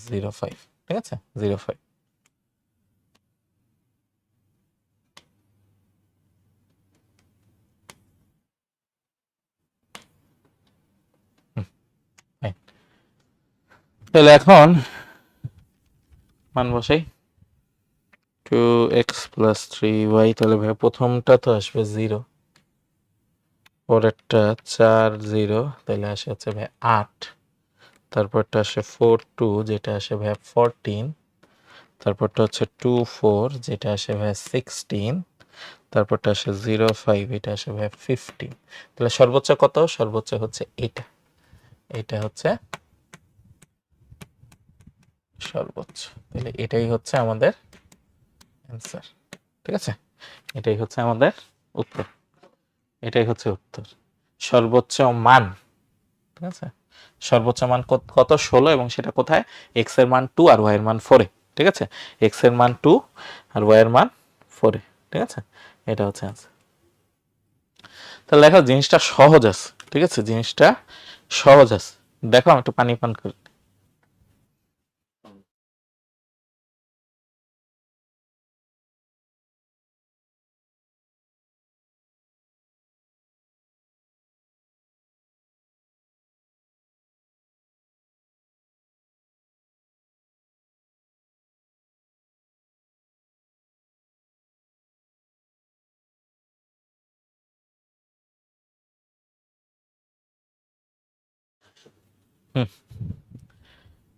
0 5, ঠিক আছে, 0 5। তাহলে এখন মান বসাই 2x + 3y, তাহলে ভাই প্রথমটা তো আসবে 0, পরেরটা 4 0, তাহলে আসে হচ্ছে ভাই 8, তারপরটা আসে 4 2, যেটা আসে ভাই 14, তারপরটা হচ্ছে 2 4, যেটা আসে ভাই 16, তারপরটা আসে 0 5, এটা আসে ভাই 15। তাহলে সর্বোচ্চ কত, সর্বোচ্চ হচ্ছে এটা, এটা হচ্ছে সর্বোচ্চ, তাহলে এটাই হচ্ছে আমাদের অ্যান্সার, ঠিক আছে, এটাই হচ্ছে আমাদের উত্তর, এটাই হচ্ছে উত্তর, সর্বোচ্চ মান, ঠিক আছে, সর্বোচ্চ মান কত 16, এবং সেটা কোথায়, x এর মান 2 আর y এর মান 4 এ, ঠিক আছে, x এর মান 2 আর y এর মান 4 এ, ঠিক আছে, এটা হচ্ছে অ্যান্সার। তাহলে দেখো জিনিসটা সহজ আছে, ঠিক আছে, জিনিসটা সহজ আছে। দেখো আমি একটু পানি পান করি।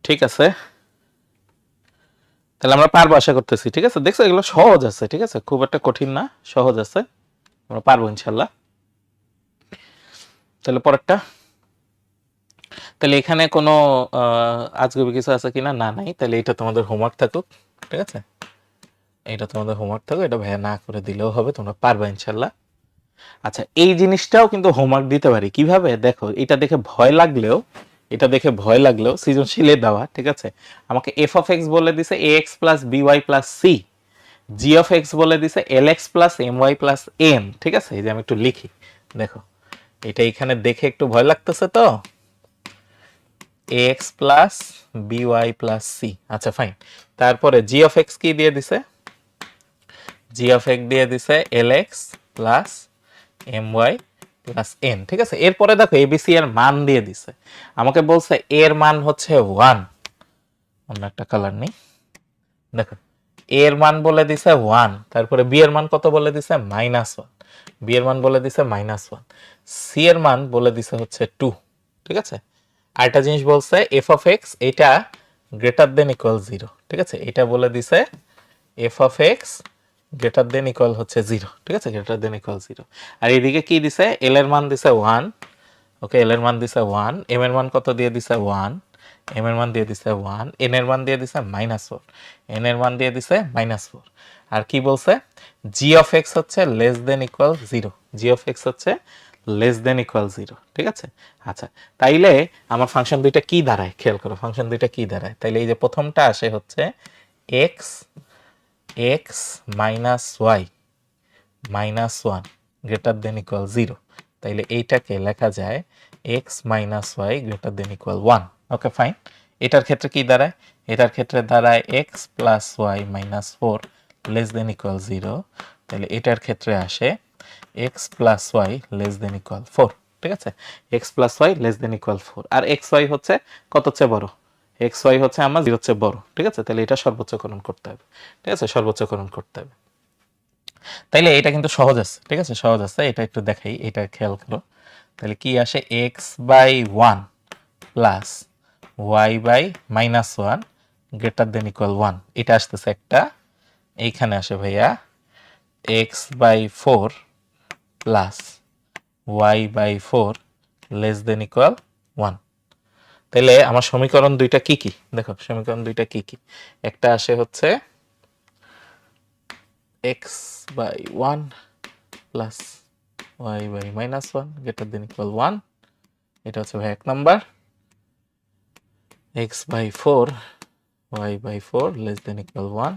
ঠিক আছে, তাহলে আমরা পারবো আশা করতেছি, ঠিক আছে, দেখছো এগুলো সহজ আছে, ঠিক আছে, খুব একটা কঠিন না, সহজ আছে, আমরা পারবো ইনশাল্লাহ। তাহলে পরেরটা, তাহলে এখানে কোনো আজগুবি কিছু আছে কিনা, না নাই, তাহলে এটা তোমাদের হোমওয়ার্ক থাকুক, ঠিক আছে, এটা তোমাদের হোমওয়ার্ক থাকুক, এটা ভাইয়া না করে দিলেও হবে, তোমরা পারবা ইনশাল্লাহ। আচ্ছা এই জিনিসটাও কিন্তু হোমওয়ার্ক দিতে পারি কিভাবে, দেখো এটা দেখে ভয় লাগলেও, এটা দেখে ভয় লাগলেও সৃজনশীলে দেওয়া, ঠিক আছে, আমাকে f of x বলে দিছে ax + by + c, g of x বলে দিছে lx + my + n, ঠিক আছে, এই যে আমি একটু লিখি, দেখো এটা এখানে দেখে একটু ভয় লাগতেছে তো, ax + by + c, আচ্ছা ফাইন, তারপরে g of x কি দিয়ে দিছে, g of x দিয়ে দিছে lx + my + n, ঠিক আছে, এরপরে দেখো abc এর মান দিয়ে দিছে, আমাকে বলছে এর মান হচ্ছে 1, অন্য একটা কালার নেই, দেখো এর মান বলে দিছে 1, তারপরে বি এর মান কত বলে দিছে -1, বি এর মান বলে দিছে -1, সি এর মান বলে দিছে হচ্ছে 2, ঠিক আছে, আরেকটা জিনিস বলছে f of x এটা > 0, ঠিক আছে, এটা বলে দিছে f of x > হচ্ছে 0, ঠিক আছে, > 0, আর এদিকে কি দিছে l এর মান দিছে 1, ওকে, এল এর মান দিছে 1, এম এর মান কত দিয়ে দিছে 1, এম এর মান দিয়ে দিছে 1, এন এর মান দিয়ে দিছে -4, এন এর মান দিয়ে দিছে -4, আর কি বলছে জি অফ এক্স হচ্ছে <= 0, জি অফ এক্স হচ্ছে <= 0, ঠিক আছে। আচ্ছা তাইলে আমার ফাংশন দুইটা কি দাঁড়ায় খেয়াল করো, ফাংশন দুইটা কি দাঁড়ায়, তাইলে এই যে প্রথমটা আসে হচ্ছে এক্স এক্স মাইনাস ওয়াই -1 > 0, তাইলে এইটাকে লেখা যায় x - y > 1, ওকে ফাইন। এটার ক্ষেত্রে কি দাঁড়ায়, এটার ক্ষেত্রে দাঁড়ায় x + y - 4 <= 0, তাহলে এটার ক্ষেত্রে আসে x + y <= 4, ঠিক আছে, x + y <= 4, আর x y হচ্ছে কত চেয়ে বড়, এক্স ওয়াই হচ্ছে আমার 0 চেয়ে বড়, ঠিক আছে? তাহলে এটা সর্বোচ্চকরণ করতে হবে, ঠিক আছে? সর্বোচ্চকরণ করতে হবে। তাইলে এটা কিন্তু সহজ আছে, ঠিক আছে? সহজ আছে, এটা একটু দেখাই, এটা খেয়াল করো। তাহলে কি আসে, x by one plus y by minus one greater than equal one, এটা আসতেছে একটা। এইখানে আসে ভাইয়া x by four plus y by four less than equal one. তাহলে আমার সমীকরণ দুইটা কি কি দেখো, সমীকরণ দুইটা কি কি, একটা আসে হচ্ছে x by one plus y by minus one greater than equal one, এটা হচ্ছে ভাই এক number. X by four y by four less than equal one,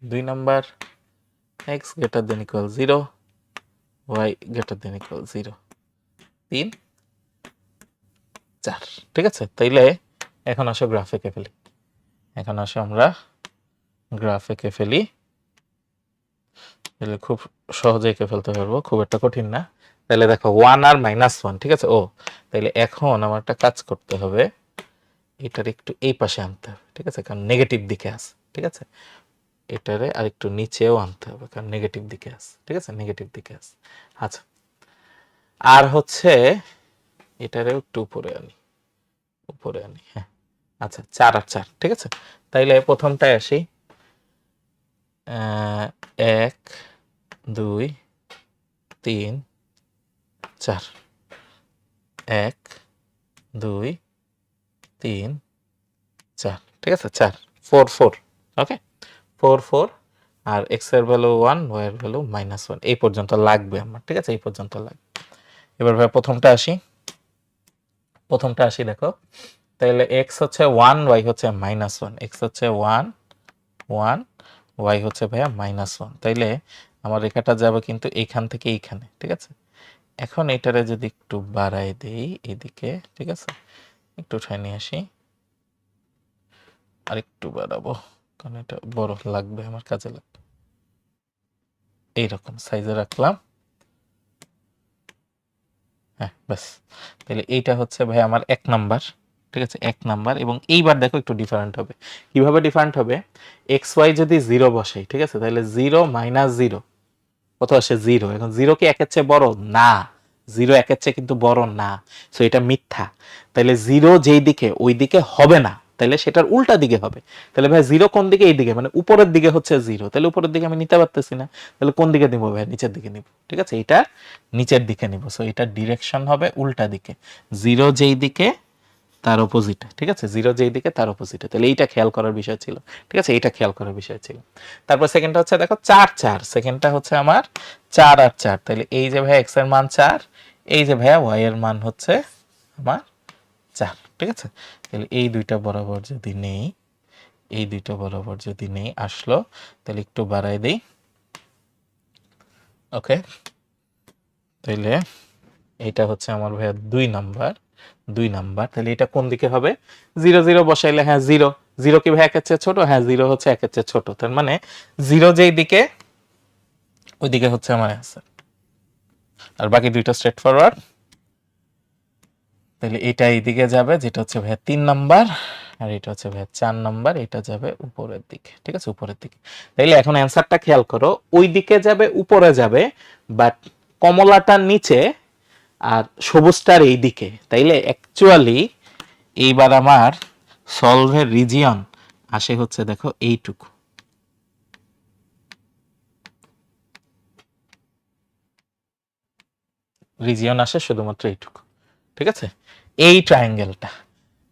দুই number. X greater than equal zero y greater than equal zero, তিন চার, ঠিক আছে? তাইলে এখন আসো গ্রাফ এঁকে ফেলি, এখন আসো আমরা গ্রাফ এঁকে ফেলি। তাহলে খুব সহজে এঁকে ফেলতে পারবো, খুব একটা কঠিন না। তাহলে দেখো ওয়ান আর মাইনাস ওয়ান, ঠিক আছে? ও তাইলে এখন আমার একটা কাজ করতে হবে, এটার একটু এই পাশে আনতে হবে, ঠিক আছে? কারণ নেগেটিভ দিকে আছে, ঠিক আছে? এটারে আর একটু নিচেও আনতে হবে, কারণ নেগেটিভ দিকে আছে, ঠিক আছে? নেগেটিভ দিকে আছে। আচ্ছা, আর হচ্ছে এটারেও একটু উপরে আনি, উপরে আনি, হ্যাঁ। আচ্ছা, চার আর চার, ঠিক আছে? তাইলে প্রথমটায় আসি, এক দুই তিন চার, এক দুই তিন চার, ঠিক আছে? চার, ফোর ফোর, ওকে, ফোর ফোর। আর এক্স এর ভ্যালু ওয়ান, ওয়াই এর ভ্যালু মাইনাস ওয়ান, এই পর্যন্ত লাগবে আমার, ঠিক আছে? এই পর্যন্ত লাগবে। এবার ভাই প্রথমটা আসি, প্রথমটা আসি দেখো। তাহলে এক্স হচ্ছে ওয়ান, ওয়াই হচ্ছে মাইনাস ওয়ান, এক্স হচ্ছে ওয়ান ওয়ান, ওয়াই হচ্ছে ভাইয়া মাইনাস ওয়ান। তাইলে আমার রেখাটা যাবে কিন্তু এইখান থেকে এইখানে, ঠিক আছে? এখন এটারে যদি একটু বাড়াই দেই এদিকে, ঠিক আছে? একটু উঠাই নিয়ে আসি, আর একটু বাড়াবো, কারণ এটা বড় লাগবে, আমার কাজে লাগবে। এইরকম সাইজে রাখলাম, হ্যাঁ, ব্যাস। তাহলে এইটা হচ্ছে ভাই আমার এক নাম্বার, ঠিক আছে? এক নাম্বার। এবং এইবার দেখো একটু ডিফারেন্ট হবে। কিভাবে ডিফারেন্ট হবে, এক্স ওয়াই যদি জিরো বসে, ঠিক আছে? তাহলে জিরো মাইনাস জিরো কত আসে, জিরো। এখন জিরো কি একের চেয়ে বড়? না, জিরো একের চেয়ে কিন্তু বড় না, সো এটা মিথ্যা। তাহলে জিরো যেই দিকে ওই দিকে হবে না, তাহলে সেটার উল্টা দিকে হবে। তাহলে ভাই জিরো কোন দিকে? এই দিকে, মানে উপরের দিকে হচ্ছে জিরো, তাহলে উপরের দিকে আমি নিতে পারতেছি না, তাহলে কোন দিকে নিব ভাই? নিচের দিকে নিব, ঠিক আছে? এটা নিচের দিকে নিব, সো এটা ডিরেকশন হবে উল্টা দিকে, জিরো যেই দিকে তার অপোজিটে, ঠিক আছে? জিরো যেই দিকে তার অপোজিটে। তাহলে এইটা খেয়াল করার বিষয় ছিল, ঠিক আছে? এইটা খেয়াল করার বিষয় ছিল। তারপর সেকেন্ডটা হচ্ছে দেখো চার চার, সেকেন্ডটা হচ্ছে আমার চার আর চার। তাহলে এই যে ভাই এক্স এর মান চার, এই যে ভাইয়া ওয়াই এর মান হচ্ছে আমার চার, ঠিক আছে? তাহলে এই দুইটা বরাবর যদি নেই, এই দুইটা বরাবর যদি নেই, আসলো। তাহলে একটু বাড়াই দেই, ওকে। তাহলে এইটা হচ্ছে আমার ভাইয়া দুই নাম্বার, দুই নাম্বার। তাহলে এটা কোন দিকে হবে? জিরো জিরো বসাইলে, হ্যাঁ জিরো, জিরো কি ভাই একের চেয়ে ছোট? হ্যাঁ, জিরো হচ্ছে একের চেয়ে ছোট, তার মানে জিরো যেই দিকে ওই দিকে হচ্ছে আমার অ্যান্সার। আর বাকি দুইটা স্ট্রেট ফরওয়ার্ড। তাহলে এটা এইদিকে যাবে, যেটা হচ্ছে ভাইয়া তিন নাম্বার, আর এটা হচ্ছে ভাইয়া চার নাম্বার, এটা যাবে উপরের দিকে, ঠিক আছে? উপরের দিকে। তাইলে এখন অ্যান্সারটা খেয়াল করো, ওই দিকে যাবে, উপরে যাবে, বাট কমলাটার নিচে আর সবুজটার এই দিকে। তাইলে অ্যাকচুয়ালি এইবার আমার সলভের রিজিয়ন আসে হচ্ছে দেখো এইটুকু, রিজিয়ন আসে শুধুমাত্র এইটুকু, ঠিক আছে? এই ট্রায়াঙ্গেলটা,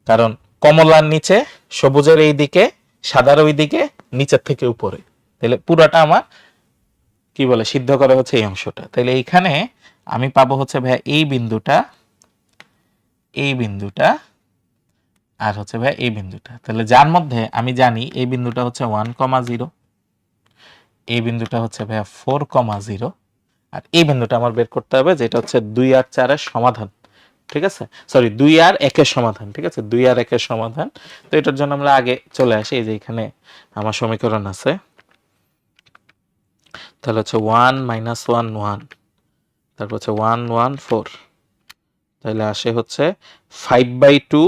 কারণ কমলার নিচে, সবুজের এই দিকে, সাদার ওই দিকে, নিচের থেকে উপরে। তাহলে পুরাটা আমার কি বলে সিদ্ধ করে হচ্ছে এই অংশটা। তাহলে এইখানে আমি পাবো হচ্ছে ভাইয়া এই বিন্দুটা, এই বিন্দুটা, আর হচ্ছে ভাইয়া এই বিন্দুটা। তাহলে যার মধ্যে আমি জানি এই বিন্দুটা হচ্ছে 1,0, এই বিন্দুটা হচ্ছে ভাইয়া 4,0, আর এই বিন্দুটা আমার বের করতে হবে, যেটা হচ্ছে 2 আর 4 এর সমাধান, ঠিক আছে? সরি, 2 আর 1 এর সমাধান, ঠিক আছে? 2 আর 1 এর সমাধান। তো এটার জন্য আমরা আগে চলে আসি, এই যে এখানে আমার সমীকরণ আছে। তাহলে হচ্ছে 1 - 1 1, তারপর হচ্ছে 1 1 4, তাহলে আসে হচ্ছে 5/2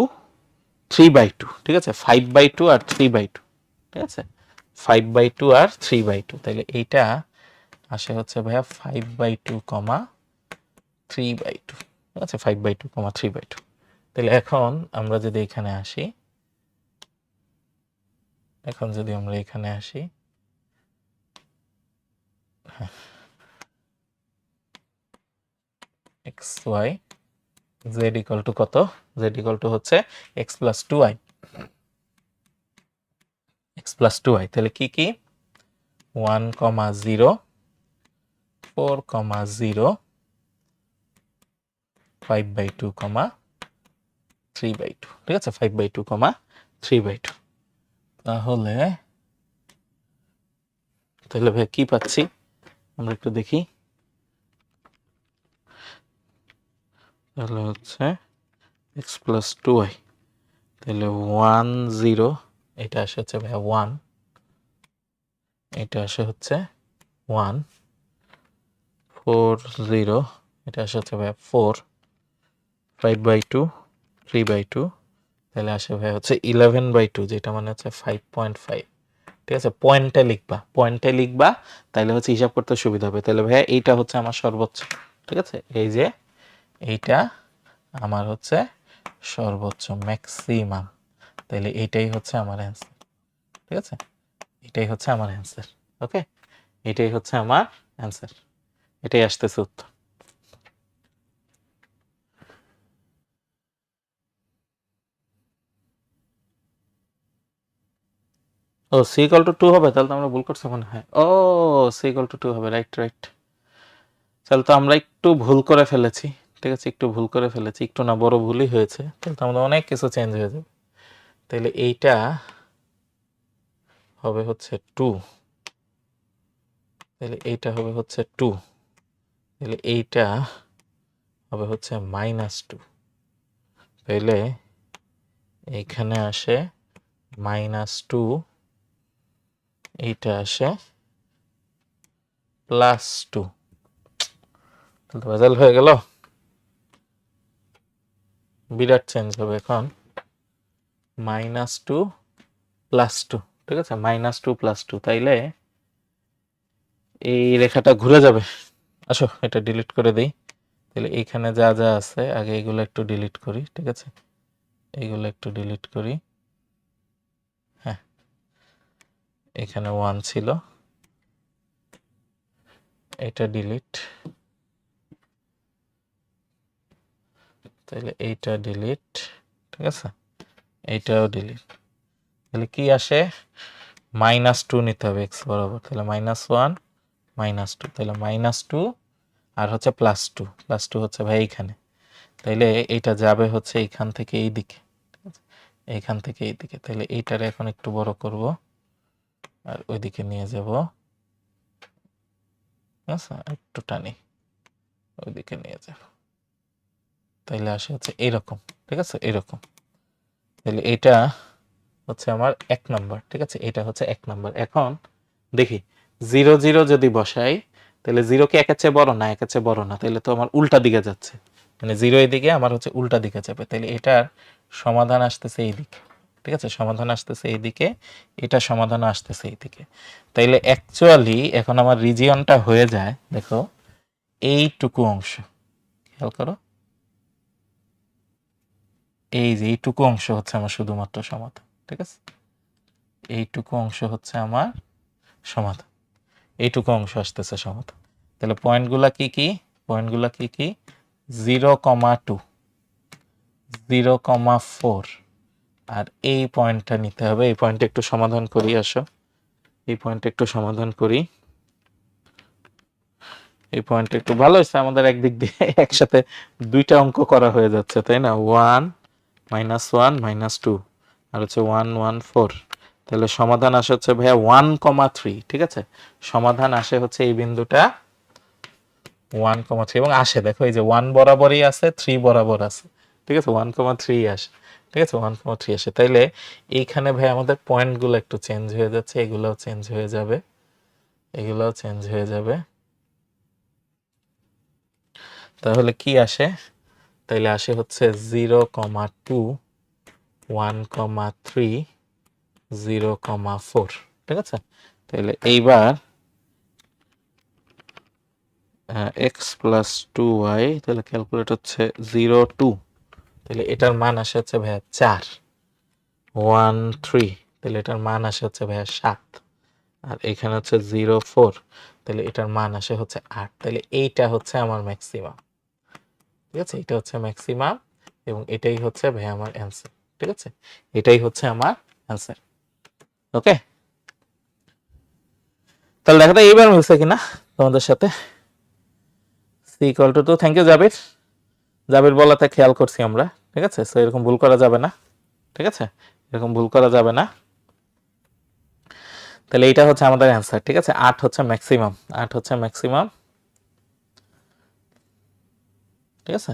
3/2, ঠিক আছে, 5/2 আর 3/2, ঠিক আছে, 5/2 আর 3/2, তাহলে এইটা আসে হচ্ছে ভাইয়া 5/2, 3/2, ঠিক আছে, 5/2, 3/2। তাহলে এখন আমরা যদি এখানে আসি, x y z equal to কত, জেড ইকুয়াল টু হচ্ছে এক্স প্লাস 2i, তাহলে কি কি 1, 0, 4, 0, 5/2, 3/2, ঠিক আছে, 5/2, 3/2। তাহলে ভাই কি পাচ্ছি আমরা একটু দেখি, তাহলে হচ্ছে এক্স প্লাস 2i, তাহলে 1, 0, এটা আসে হচ্ছে ভাইয়া 1, এটা আসে হচ্ছে 1, 4, 0, এটা আসে হচ্ছে ভাইয়া 4, 5/2, 3/2, তাহলে আসে ভাইয়া হচ্ছে 11/2, যেটা মানে হচ্ছে 5.5, ঠিক আছে, পয়েন্টে লিখবা তাহলে হচ্ছে হিসাব করতে সুবিধা হবে। তাহলে ভাইয়া এইটা হচ্ছে আমার সর্বোচ্চ, ঠিক আছে, এই যে এইটা আমার হচ্ছে সর্বোচ্চ ম্যাক্সিমাম, তাহলে এইটাই হচ্ছে আমার অ্যান্সার, ঠিক আছে, এটাই হচ্ছে আমার অ্যান্সার। ওকে, এটাই হচ্ছে আমার অ্যান্সার, এটাই আসতেছে উত্তর। ও সি ইকুয়াল টু 2 হবে, তাহলে তো আমরা ভুল করছি মনে হয়। ও সি ইকুয়াল টু 2 হবে, রাইট। তাহলে তো আমরা একটু ভুল করে ফেলেছি, ঠিক আছে, একটু ভুল করে ফেলেছি, একটু না বড় ভুলই হয়েছে, তাহলে তো আমাদের অনেক কিছু চেঞ্জ হয়ে যাবে। তাহলে এইটা হবে হচ্ছে 2, তাহলে এইটা হবে হচ্ছে 2, তাহলে এইটা হবে হচ্ছে -2, তাহলে এইখানে আসে -2, এইটা আসে +2, তাহলে ভেজাল হয়ে গেল, বিরাট চেঞ্জ হবে এখন, -2 +2, ঠিক আছে, -2 +2, তাইলে এই রেখাটা ঘুরে যাবে। আসো এটা ডিলিট করে দেই, তাহলে এইখানে যা যা আছে আগে এগুলো একটু ডিলিট করি, ঠিক আছে, এইগুলো একটু ডিলিট করি, হ্যাঁ, এখানে 1 ছিল, এটা ডিলিট, তাহলে এইটা ডিলিট, ঠিক আছে, এইটাও ডিলিট, তাহলে কি আসে -2 নিতে হবে এক্স বরাবর, তাহলে -1, -2, তাহলে -2 আর হচ্ছে +2 হচ্ছে ভাই এইখানে, তাইলে এইটা যাবে হচ্ছে এইখান থেকে এই দিকে, এইখান থেকে এই দিকে, তাহলে এইটারে এখন একটু বড় করব আর ওইদিকে নিয়ে যাব, আচ্ছা একটু টানি, ওইদিকে নিয়ে যাব, তাইলে আসে হচ্ছে এইরকম, ঠিক আছে, এইরকম, তাহলে এটা হচ্ছে আমার 1 নাম্বার, ঠিক আছে, এটা হচ্ছে 1 নাম্বার। এখন দেখি 0, 0 যদি বসাই, তাহলে 0 কি 1-এর চেয়ে বড় না, 1-এর চেয়ে বড় না, তাহলে তো আমার উল্টা দিকে যাচ্ছে, মানে 0 এদিকে, আমার হচ্ছে উল্টা দিকে যাবে, তাহলে এটার সমাধান আসতেছে এই দিকে, ঠিক আছে, সমাধান আসতেছে এইদিকে, এটা সমাধান আসতেছে এইদিকে, তাইলে অ্যাকচুয়ালি এখন আমার রিজিয়নটা হয়ে যায়, দেখো এইটুকু অংশ, খেয়াল করো, এই যে এইটুকু অংশ হচ্ছে আমার শুধুমাত্র সমাধান, ঠিক আছে, এইটুকু অংশ হচ্ছে আমার সমাধান, এইটুকু অংশ আসতেছে সমাধান। তাহলে পয়েন্টগুলা কি কি, 0,2, 0,4, আর এই পয়েন্টটা নিতে হবে, এই পয়েন্টটা একটু সমাধান করি, আসো এই পয়েন্টটা একটু সমাধান করি, এই পয়েন্টটা একটু ভালো হয়েছে আমাদের, একদিক দিয়ে একসাথে দুইটা অঙ্ক করা হয়ে যাচ্ছে, তাই না, 1, -1, -2, আর হচ্ছে 1, 1, 4, তাহলে সমাধান আসে হচ্ছে ভাইয়া 1,3, ঠিক আছে, সমাধান আসে হচ্ছে এই বিন্দুটা 1,3, এবং আসে দেখো এই যে 1 বরাবরই আছে, 3 বরাবর আছে, ঠিক আছে, 1,3 আসে, ঠিক আছে, 1,3 আসে, তাইলে এইখানে ভাই আমাদের পয়েন্টগুলো একটু চেঞ্জ হয়ে যাচ্ছে, এগুলোও চেঞ্জ হয়ে যাবে, এগুলোও চেঞ্জ হয়ে যাবে, তাহলে কি আসে, তাইলে আসে হচ্ছে 0,2, 1,3 0,4 ঠিক আছে। তাহলে এইবার এক্স প্লাস 2y, তাহলে ক্যালকুলেট হচ্ছে 0,2, তাহলে এটার মান আসে হচ্ছে ভাইয়া 4, 1,3, তাহলে এটার মান আসে হচ্ছে ভাইয়া 7, আর এখানে হচ্ছে 0,4, তাহলে এটার মান আসে হচ্ছে 8, তাহলে এইটা হচ্ছে আমার ম্যাক্সিমাম। ঠিক আছে, এটা হচ্ছে ম্যাক্সিমাম এবং এটাই হচ্ছে ভাইয়া আমার অ্যান্সার। ঠিক আছে, এটাই হচ্ছে আমার অ্যান্সার। ওকে, তাহলে দেখো তো এইবার মিলছে কিনা তোমাদের সাথে। C equal to 2, thank you Jabir. Jabir বলাতে খেয়াল করছি আমরা। ঠিক আছে, সো এরকম ভুল করা যাবে না। ঠিক আছে, এরকম ভুল করা যাবে না। তাহলে এইটা হচ্ছে আমাদের অ্যান্সার। ঠিক আছে, 8 হচ্ছে ম্যাক্সিমাম, 8 হচ্ছে ম্যাক্সিমাম। ঠিক আছে,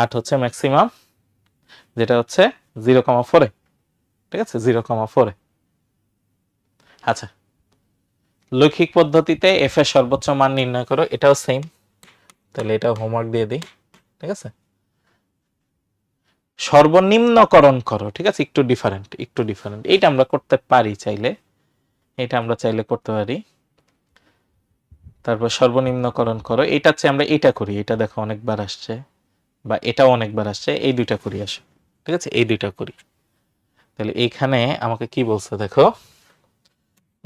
8 হচ্ছে ম্যাক্সিমাম, যেটা হচ্ছে 0,4। ঠিক আছে, 0,4। আচ্ছা, লৈখিক পদ্ধতিতে এফ এর সর্বোচ্চ মান নির্ণয় করো, এটাও সেম। তাহলে এটাও হোমওয়ার্ক দিয়ে দিই। ঠিক আছে, সর্বনিম্নকরণ করো। ঠিক আছে, একটু ডিফারেন্ট, একটু ডিফারেন্ট। এইটা আমরা করতে পারি চাইলে, এটা আমরা চাইলে করতে পারি। তারপর সর্বনিম্নকরণ করো, এটা হচ্ছে আমরা এটা করি, এটা দেখো অনেকবার আসছে, বা এটাও অনেকবার আসছে, এই দুইটা করি আসো। ঠিক আছে, এই দুইটা করি। তাহলে এইখানে আমাকে কি বলছে দেখো,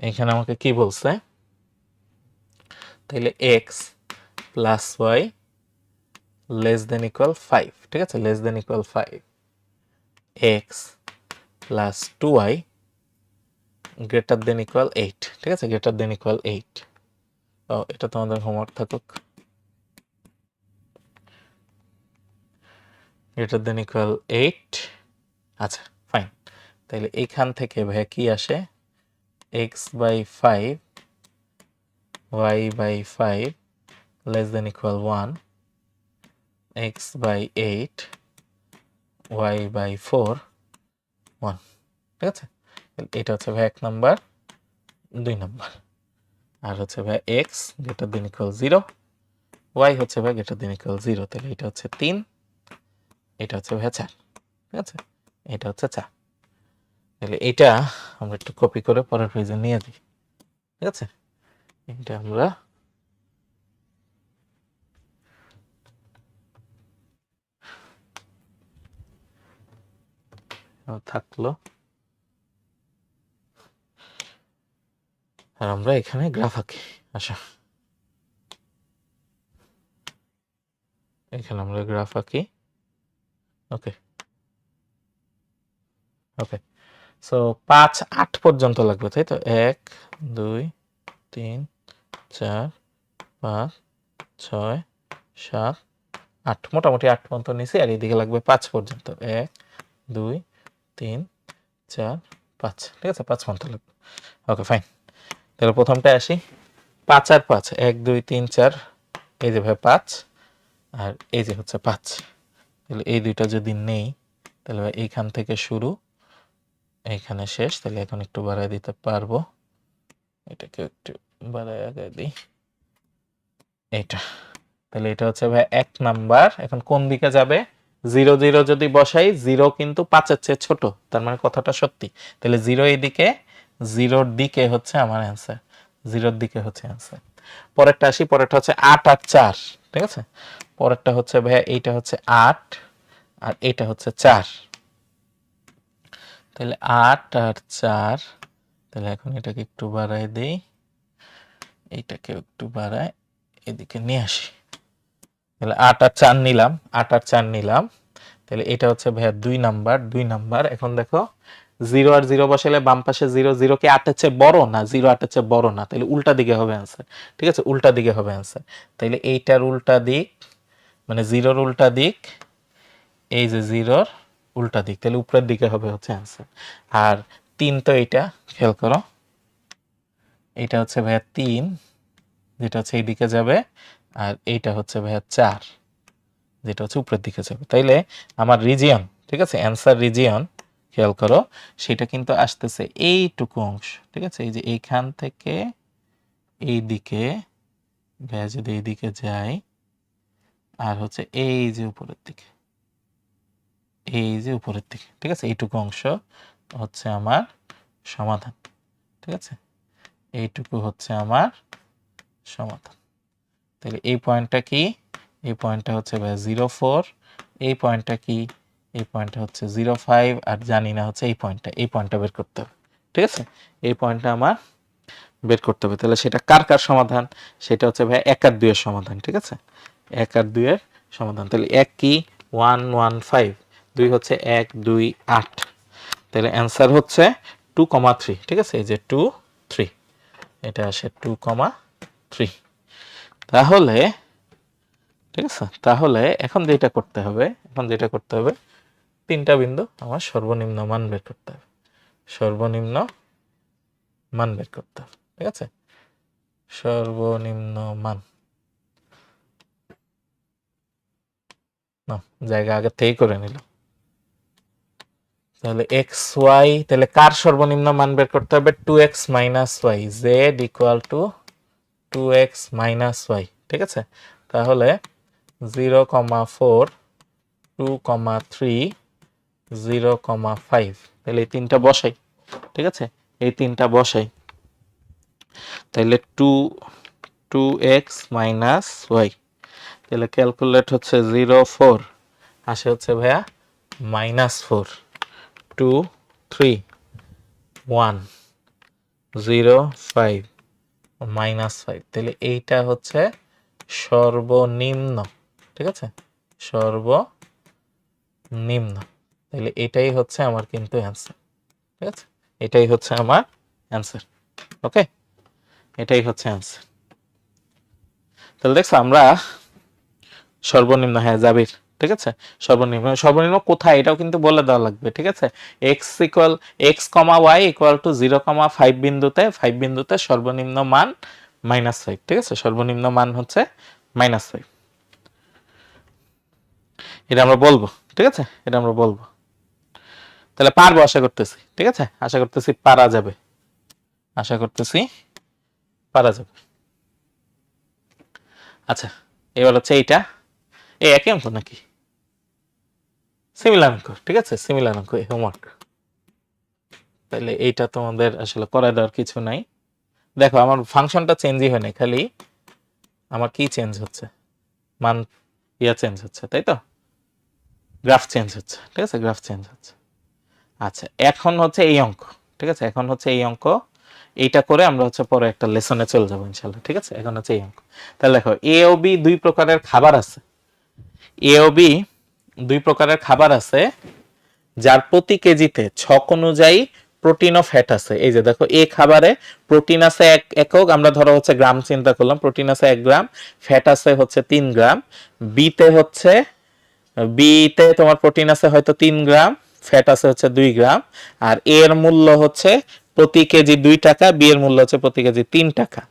এইখানে আমাকে কি বলছে, তাহলে x plus y less than equal 5। ঠিক আছে, less than equal 5, x plus 2y greater than equal 8। ঠিক আছে, গ্রেটার দেন ইকুয়াল 8। ও, এটা তোমাদের হোমওয়ার্ক থাকুক, গ্রেটার দেন ইকুয়াল 8। আচ্ছা, ফাইন। তাহলে এইখান থেকে ভাইয়া কি আসে, x by 5 y by 5 less than equal 1, x by 8 y by 4 1। ঠিক আছে, এটা হচ্ছে ভাই 1 নাম্বার, 2 নাম্বার। আর হচ্ছে ভাই x greater than equal 0, y হচ্ছে ভাই গ্রেটার দেন ইকুয়াল 0, তাহলে এটা হচ্ছে 3, এটা হচ্ছে ভাই 4। ঠিক আছে, এটা হচ্ছে 4। তাহলে এটা আমরা একটু কপি করে পরের পেজে নিয়ে দিই। ঠিক আছে, এটা আমরা থাকলো, আর আমরা এখানে গ্রাফ আঁকি। আচ্ছা, এখানে আমরা গ্রাফ আঁকি। ওকে, ওকে। সো 5, 8 পর্যন্ত লাগবে, তাই তো? 1, 2, 3, 4, 5, 6, 7, 8, মোটামুটি 8 পর্যন্ত নিছি, আর এইদিকে লাগবে 5 পর্যন্ত। 1, 2, 3, 4, 5। ঠিক আছে, 5 পর্যন্ত লাগবে। ওকে, ফাইন। তাহলে প্রথমটা আসি, 5 আর 5, 1, 2, 3, 4, এই যে ভাই 5, আর এই যে হচ্ছে 5। তাহলে এই দুইটা যদি নেই, তাহলে ভাই এইখান থেকে শুরু, এইখানে শেষ। তাহলে এখন একটু বাড়ায় দিতে পারবো, এটাকে একটু বাড়ায় আগে দিই, এটা। তাহলে এটা হচ্ছে ভাই 1 নাম্বার। এখন কোন দিকে যাবে, 0 0 যদি বসাই, 0 কিন্তু 5-এর চেয়ে ছোট, তার মানে কথাটা সত্যি। তাহলে 0 এইদিকে, 0-র দিকে হচ্ছে আমার অ্যান্সার, 0-র দিকে হচ্ছে অ্যান্সার। পরেরটা আসি, পরেরটা হচ্ছে 8 আর 4। ঠিক আছে, পরেরটা হচ্ছে ভাইয়া এইটা হচ্ছে 8 আর এটা হচ্ছে 4। তাহলে 8 আর 4, তাহলে এখন এটাকে একটু বাড়ায় দেই, এইটাকে একটু বাড়ায় এদিকে নিয়ে আসি। তাহলে 8 আর 4 নিলাম, 8 আর 4 নিলাম। তাহলে এটা হচ্ছে ভাইয়া 2 নাম্বার, 2 নাম্বার। এখন দেখো 0 আর 0 বসালে বাম পাশে 0, 0 কি 8 এর চেয়ে বড় না? 0 8 এর চেয়ে বড় না, তাহলে উল্টা দিকে হবে অ্যান্সার। ঠিক আছে, উল্টা দিকে হবে অ্যান্সার। তাহলে এইটার উল্টা দিক, মানে 0-র উল্টা দিক, এই যে 0-র উল্টা দিক, তাহলে উপরের দিকে হবে হচ্ছে অ্যান্সার। আর 3 তো এইটা, খেয়াল করো, এইটা হচ্ছে ভাইয়া 3, যেটা হচ্ছে এই দিকে যাবে, আর এইটা হচ্ছে ভাইয়া 4, যেটা হচ্ছে উপরের দিকে যাবে। তাইলে আমার রিজিয়ন, ঠিক আছে, অ্যান্সার রিজিয়ন, খেয়াল করো, সেটা কিন্তু আসতেছে এইটুকু অংশ। ঠিক আছে, এই যে এইখান থেকে এই দিকে, ভাইয়া যদি এইদিকে যাই, আর হচ্ছে এই যে উপরের দিকে, এই যে উপরের দিকে, ঠিক আছে, এইটুকু অংশ হচ্ছে আমার সমাধান, ঠিক আছে, এইটুকু হচ্ছে আমার সমাধান। তাহলে এই পয়েন্টটা কি, এই পয়েন্টটা হচ্ছে 0.4, এই পয়েন্টটা কি, এই পয়েন্টটা হচ্ছে 0.5, আর জানি না হচ্ছে এই পয়েন্টটা বের করতে হবে, ঠিক আছে, এই পয়েন্টটা আমার বের করতে হবে। তাহলে সেটা কার কার সমাধান, সেটা হচ্ছে ভাই 1 আর 2 এর সমাধান, ঠিক আছে, 1 আর 2 এর সমাধান। তাহলে 1 কি 1 1 5, 2 হচ্ছে 1 2 8, তাহলে অ্যান্সার হচ্ছে 2,3, ঠিক আছে, এই যে 2 3, এটা আসে 2,3। তাহলে ঠিক আছে, তাহলে এখন যেটা করতে হবে, তিনটা বিন্দু আমার সর্বনিম্ন মান বের করতে হবে, সর্বনিম্ন মান বের করতে হবে, ঠিক আছে, সর্বনিম্ন মান না জায়গা আগে থেকেই করে নিলাম। তাহলে এক্স ওয়াই, তাহলে কার সর্বনিম্ন মান বের করতে হবে, 2x minus y, z equal to 2x minus y, ঠিক আছে। তাহলে 0,4 2,3 0,5, তাহলে এই তিনটা বসাই, ঠিক আছে, এই তিনটা বসাই। তাহলে 2x মাইনাস ওয়াই, তাহলে ক্যালকুলেট হচ্ছে 0.4, আসে হচ্ছে ভাইয়া -4, 2 3 1 0 5 -5, তাহলে এইটা হচ্ছে সর্বনিম্ন, ঠিক আছে, সর্বনিম্ন। তাহলে এটাই হচ্ছে আমার কিন্তু অ্যান্সার, ঠিক আছে, এটাই হচ্ছে আমার অ্যান্সার। ওকে, এটাই হচ্ছে অ্যান্সার। তাহলে দেখছো আমরা সর্বনিম্ন, হ্যাঁ জাবির, ঠিক আছে, সর্বনিম্ন কোথায় এটাও কিন্তু বলে দেওয়া লাগবে, ঠিক আছে, x equal x, y equal to 0,5 বিন্দুতে, 5 বিন্দুতে সর্বনিম্ন মান -5, ঠিক আছে, সর্বনিম্ন মান হচ্ছে -5, এটা আমরা বলবো, ঠিক আছে, এটা আমরা বলবো। তাহলে পারবো আশা করতেছি, ঠিক আছে, আশা করতেছি পারা যাবে, আশা করতেছি পারা যাবে। আচ্ছা, এবার হচ্ছে এইটা, এই একই অঙ্ক নাকি সিমিলার অঙ্ক, ঠিক আছে, সিমিলার অঙ্ক, হোমওয়ার্ক। তাহলে এইটা তোমাদের আসলে করা দেওয়ার কিছু নাই। দেখো আমার ফাংশনটা চেঞ্জই হয় না, খালি আমার কি চেঞ্জ হচ্ছে, মান চেঞ্জ হচ্ছে, তাই তো, গ্রাফ চেঞ্জ হচ্ছে, ঠিক আছে, গ্রাফ চেঞ্জ হচ্ছে। আচ্ছা, এখন হচ্ছে এই অঙ্ক, ঠিক আছে, এখন হচ্ছে এই অঙ্ক, এইটা করে আমরা হচ্ছে পরে একটা লেসনে চলে যাবো ইনশাল্লাহ, ঠিক আছে। এখন হচ্ছে এই অঙ্ক। তাহলে দেখো এ ও বি দুই প্রকারের খাবার আছে, এ ও বি দুই প্রকারের খাবার আছে, যার প্রতি কেজিতে ছক অনুযায়ী প্রোটিন ও ফ্যাট আছে। এই যে দেখো, এ খাবারে প্রোটিন আছে 1 একক, আমরা ধরো হচ্ছে গ্রাম চিন্তা করলাম, প্রোটিন আছে 1 গ্রাম, ফ্যাট আছে হচ্ছে 3 গ্রাম। বিতে তোমার প্রোটিন আছে হয়তো 3 গ্রাম, ফ্যাট আছে হচ্ছে 2 গ্রাম, আর এর মূল্য হচ্ছে প্রতি কেজি 2 টাকা, বি এর মূল্য হচ্ছে প্রতি কেজি 3 টাকা।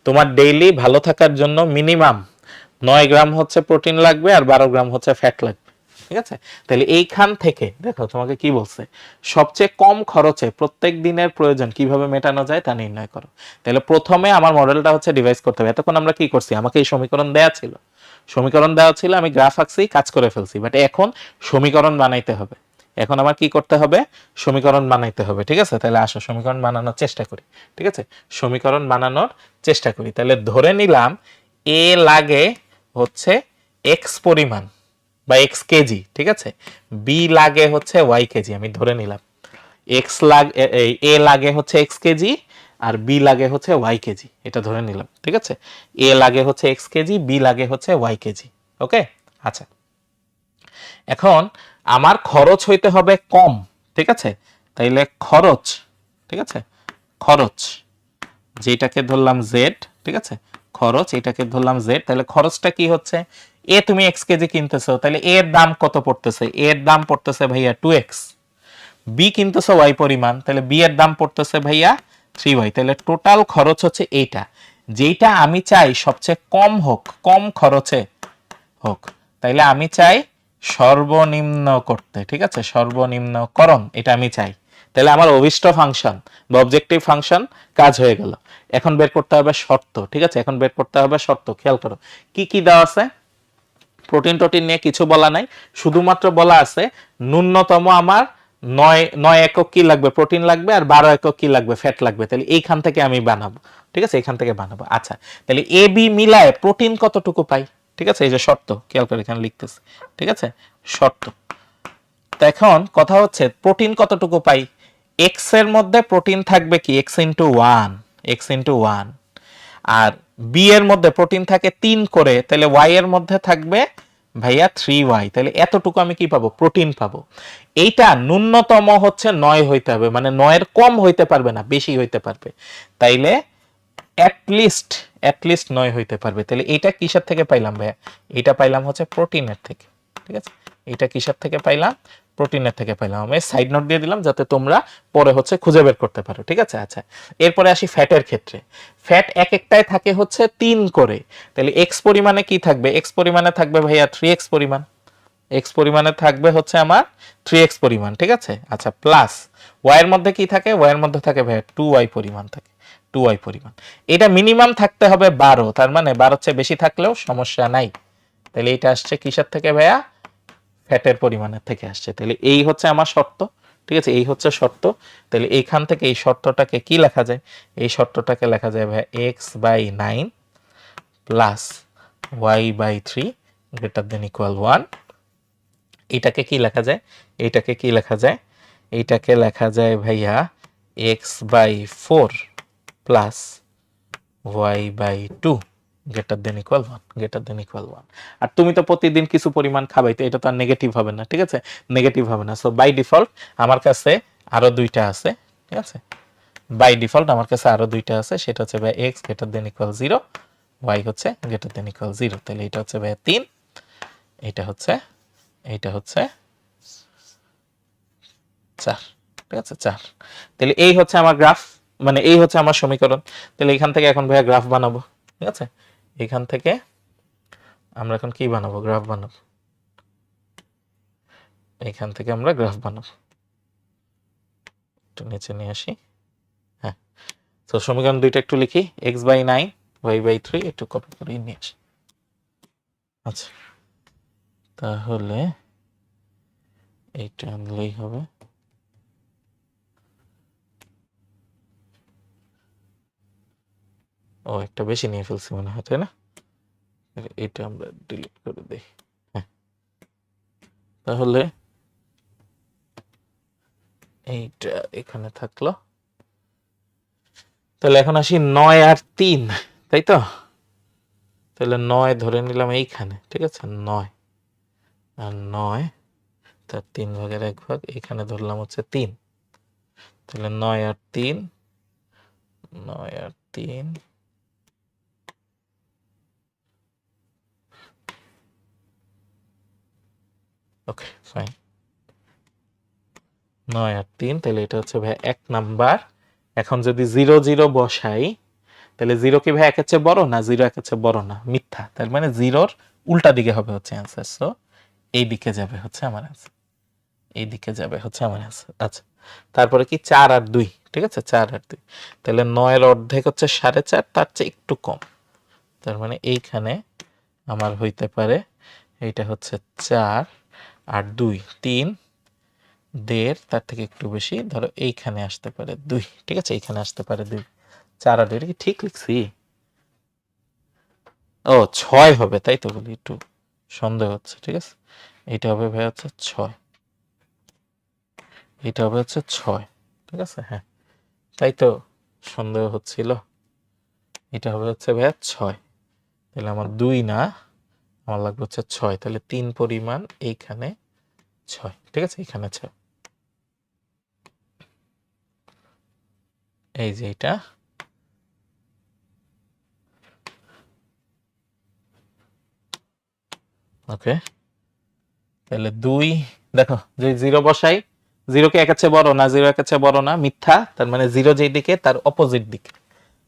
তোমার ডেইলি ভালো থাকার জন্য মিনিমাম 9 গ্রাম হচ্ছে প্রোটিন লাগবে আর 12 গ্রাম হচ্ছে ফ্যাট লাগবে, ঠিক আছে। তাহলে এইখান থেকে দেখো তোমাকে কি বলছে, সবচেয়ে কম খরচে প্রত্যেক দিনের প্রয়োজন কিভাবে মেটানো যায় তা নির্ণয় করো। তাহলে প্রথমে আমার মডেলটা হচ্ছে ডিভাইস করতে হবে। এতক্ষণ আমরা কি করছি, আমাকে এই সমীকরণ দেওয়া ছিল, আমি গ্রাফ আঁকছি, কাজ করে ফেলছি, বাট এখন সমীকরণ বানাইতে হবে। এখন আমার কি করতে হবে, সমীকরণ বানাইতে হবে, ঠিক আছে। তাহলে আসো সমীকরণ বানানোর চেষ্টা করি, ঠিক আছে, সমীকরণ বানানোর চেষ্টা করি। তাহলে ধরে নিলাম এ লাগে হচ্ছে এক্স পরিমাণ বা এক্স কেজি, ঠিক আছে, বি লাগে হচ্ছে ওয়াই কেজি, আমি ধরে নিলাম এ লাগে হচ্ছে এক্স কেজি আর বি লাগে হচ্ছে ওয়াই কেজি, এটা ধরে নিলাম, ঠিক আছে। এ লাগে হচ্ছে এক্স কেজি, বি লাগে হচ্ছে ওয়াই কেজি, ওকে। আচ্ছা, এখন আমার খরচ হইতে হবে কম, ঠিক আছে, তাইলে খরচ, ঠিক আছে, খরচ যেটাকে ধরলাম জেড, ঠিক আছে, খরচ এটাকে ধরলাম জেড। তাহলে খরচটা কি হচ্ছে, এ তুমি এক্স কেজি কিনতেছো, তাহলে এর দাম কত পড়তেছে, এর দাম পড়তেছে ভাইয়া 2x। বি কিনতেছো ওয়াই পরিমাণ, তাহলে বি এর দাম পড়তেছে ভাইয়া 3y। তাহলে টোটাল খরচ হচ্ছে এইটা, যেটা আমি চাই সবচেয়ে কম হোক, কম খরচে হোক। তাইলে আমি চাই সর্বনিম্ন করতে, ঠিক আছে, সর্বনিম্নকরণ এটা আমি চাই। তাহলে আমার অভিষ্ট ফাংশন বা অবজেক্টিভ ফাংশন কাজ হয়ে গেল। এখন বের করতে হবে শর্ত, ঠিক আছে, এখন বের করতে হবে শর্ত। খেয়াল করো কি কি দেওয়া আছে, প্রোটিন টোটিন নিয়ে কিছু বলা নাই, শুধুমাত্র বলা আছে ন্যূনতম আমার 9 একক কি লাগবে, প্রোটিন লাগবে, আর 12 একক কি লাগবে, ফ্যাট লাগবে। তাহলে এইখান থেকে আমি বানাবো, ঠিক আছে, এইখান থেকে বানাবো। আচ্ছা, তাহলে এ বি মিলায় প্রোটিন কতটুকু পাই, ঠিক আছে, এই যে শর্ত, খেয়াল করে এখানে লিখতেছি, ঠিক আছে, শর্ত। তো এখন কথা হচ্ছে প্রোটিন কতটুকু পাই, এক্স এর মধ্যে প্রোটিন থাকবে কি এক্স ইন্টু ওয়ান, আর বি এর মধ্যে প্রোটিন থাকে 3 করে, তাহলে ওয়াই এর মধ্যে থাকবে ভাইয়া 3y, তাহলে এতটুকু আমি কি পাবো, প্রোটিন পাবো। এইটা ন্যূনতম হচ্ছে 9 হইতে হবে, মানে 9 এর কম হইতে পারবে না, বেশি হইতে পারবে, তাইলে অ্যাটলিস্ট 9 হইতে পারবে। তাহলে এইটা কিসের থেকে পাইলাম ভাইয়া, এটা পাইলাম হচ্ছে প্রোটিনের থেকে, ঠিক আছে, এটা কিসের থেকে পাইলাম, প্রোটিনের থেকে পাইলাম। আমি সাইড নোট দিয়ে দিলাম যাতে তোমরা পরে হচ্ছে খুঁজে বের করতে পারো, ঠিক আছে। আচ্ছা, এরপরে আসি ফ্যাটের ক্ষেত্রে। ফ্যাট এক একটায় থাকে হচ্ছে 3 করে, তাহলে এক্স পরিমাণে কি থাকবে, এক্স পরিমাণে থাকবে ভাইয়া 3x পরিমাণ, এক্স পরিমাণে থাকবে হচ্ছে আমার 3x পরিমাণ, ঠিক আছে। আচ্ছা, প্লাস ওয়াই এর মধ্যে কি থাকে, ওয়াই এর মধ্যে থাকে ভাইয়া 2y পরিমাণ থাকে, 2y পরিমাণ। এটা মিনিমাম থাকতে হবে 12, তার মানে 12 চেয়ে বেশি থাকলেও সমস্যা নাই। তাহলে এটা আসছে কিসের থেকে ভাইয়া, ফ্যাটের পরিমাণের থেকে আসছে। তাহলে এই হচ্ছে আমার শর্ত, ঠিক আছে, এই হচ্ছে শর্ত। তাহলে এইখান থেকে এই শর্তটাকে কি লেখা যায়, এই শর্তটাকে লেখা যায় ভাইয়া x/9 plus y/3 greater than equal 1। এটাকে কি লেখা যায়, এইটাকে কি লেখা যায়, এইটাকে লেখা যায় ভাইয়া x/4 plus y/2 greater than equal 1। আর তুমি তো প্রতিদিন কিছু পরিমাণ খাবাই, তো এটা তো আর নেগেটিভ হবে না, ঠিক আছে, নেগেটিভ হবে না। সো বাই ডিফল্ট আমার কাছে আরো দুইটা আছে, ঠিক আছে, বাই ডিফল্ট আমার কাছে আরো দুইটা আছে, সেটা হচ্ছে ভাই x greater than equal 0, y হচ্ছে গ্রেটার দেন ইকুয়াল 0। তাহলে এটা হচ্ছে ভাই 3, এটা হচ্ছে 4, ঠিক আছে, 4। তাহলে এই হচ্ছে আমার গ্রাফ, মানে এই হচ্ছে আমার সমীকরণ। তাহলে এখান থেকে এখন ভাইয়া গ্রাফ বানাবো, ঠিক আছে, এখান থেকে আমরা এখন কি বানাবো, গ্রাফ বানাবো, এখান থেকে আমরা গ্রাফ বানাবো। একটু নিচে নিয়ে আসি, হ্যাঁ। তো সমীকরণ দুইটা একটু লিখি, x/9 y/3, একটু কপি করে নিয়ে আসি। আচ্ছা, তাহলে এইটা আনলেই হবে। ও, একটা বেশি নিয়ে ফেলছি মনে হয়, তাই না, এটা আমরা ডিলিট করে দেই। হ্যাঁ, তাহলে এইটা এখানে থাকলো। তাহলে এখন আসি 9 আর 3, তাই তো। তাহলে 9 ধরে নিলাম এইখানে, ঠিক আছে, 9 আর 9 তার 3 ভাগের 1 ভাগ, এখানে ধরলাম হচ্ছে 3। তাহলে 9 আর 3, ওকে ফাইন, 9 আর 3, তাহলে এটা হচ্ছে ভাই 1 নাম্বার। এখন যদি 0 0 বসাই, তাহলে 0 কি ভাই 1 এর চেয়ে বড় না, 0 1 এর চেয়ে বড় না, মিথ্যা, তার মানে 0-র উল্টা দিকে হবে হচ্ছে অ্যান্সার। সো এই দিকে যাবে হচ্ছে আমার অ্যান্সার, এই দিকে যাবে হচ্ছে আমার অ্যান্সার। আচ্ছা, তারপরে কি 4 আর 2, ঠিক আছে, 4 আর 2, তাহলে 9 এর অর্ধেক হচ্ছে 4.5, তার চেয়ে একটু কম, তার মানে এইখানে আমার হইতে পারে এইটা হচ্ছে 4 আর 2 3, 1.5, তার থেকে একটু বেশি, ধরো এইখানে আসতে পারে 2, ঠিক আছে, এইখানে আসতে পারে 2, 4 আর 2, এটা কি ঠিক লিখছি? ও 6 হবে, তাই তো বলি, একটু সন্দেহ হচ্ছে, ঠিক আছে, এটা হবে ভাই হচ্ছে 6, এটা হবে হচ্ছে 6, ঠিক আছে, হ্যাঁ, তাই তো সন্দেহ হচ্ছিল, এটা হবে হচ্ছে ভাইয়া 6। তাহলে আমার 2 না, আমার লাগবে হচ্ছে 6, তাহলে 3 পরিমাণ এইখানে 6, ঠিক আছে, এইখানে 6, এই যে এটা, ওকে। তাহলে 2, দেখো যে 0 বসাই, 0 কি 1 এর চেয়ে বড় না, 0 1 এর চেয়ে বড় না, মিথ্যা, তার মানে 0 যেই দিকে তার অপোজিট দিক,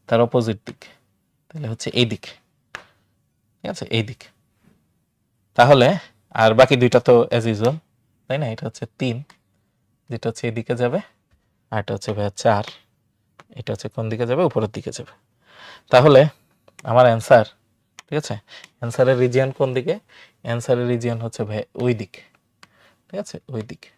তার অপোজিট দিক, তাহলে হচ্ছে এই দিক, ঠিক আছে, এই দিক। তাহলে আর বাকি দুইটা তো অ্যাজ ইউজুয়াল, তাই না, এটা হচ্ছে 3, যেটা হচ্ছে এদিকে যাবে, আর এটা হচ্ছে ভাইয়া 4, এটা হচ্ছে কোন দিকে যাবে, উপরের দিকে যাবে। তাহলে আমার অ্যান্সার ঠিক আছে, অ্যান্সারের রিজিয়ন কোন দিকে? অ্যান্সারের রিজিয়ন হচ্ছে ভাই ওই দিকে, ঠিক আছে, ওই দিকে।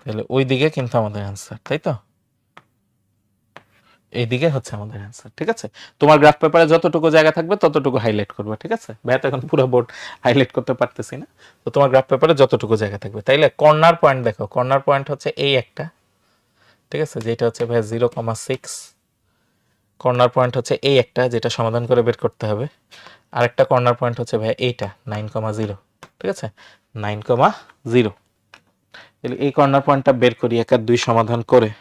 তাহলে ওই দিকে কিন্তু আমাদের অ্যান্সার, তাই তো? এইদিকে হচ্ছে আমাদের অ্যান্সার, ঠিক আছে। তোমার গ্রাফ পেপারে যতটুকু জায়গা থাকবে ততটুকু হাইলাইট করবে, ঠিক আছে। ভাই তো এখন পুরো বোর্ড হাইলাইট করতে পারতেছি না, তো তোমার গ্রাফ পেপারে যতটুকু জায়গা থাকবে। তাইলে কর্নার পয়েন্ট দেখো, কর্নার পয়েন্ট হচ্ছে এই একটা, ঠিক আছে, যেটা হচ্ছে ভাই 0,6। কর্নার পয়েন্ট হচ্ছে এই একটা, যেটা সমাধান করে বের করতে হবে। আরেকটা কর্নার পয়েন্ট হচ্ছে ভাই এইটা 9,0, ঠিক আছে, 9,0। তাহলে এই কর্নার পয়েন্টটা বের করি 1 আর 2 সমাধান করে।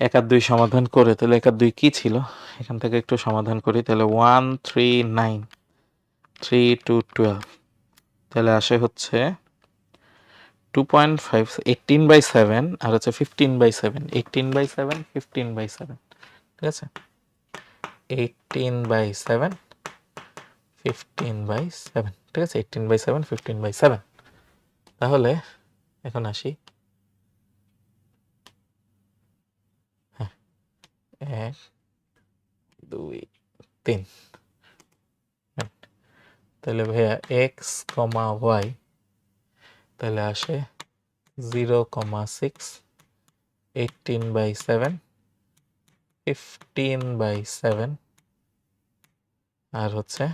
1 আর 2 সমাধান করে, তাহলে 1 আর 2 কি ছিল, এখান থেকে একটু সমাধান করি। তাহলে 1 3 9 3 2 12, তাহলে আসে হচ্ছে 2.5 18/7 আর হচ্ছে 15/7, 18/7 15/7, ঠিক আছে, 18/7 15/7, ঠিক আছে, 18/7 15/7। তাহলে এখন আসি, হ্যাঁ, 1 2 3, তাহলে ভাইয়া এক্স কমা ওয়াই, তাহলে আসে 0,6 18/7 15/7 আর হচ্ছে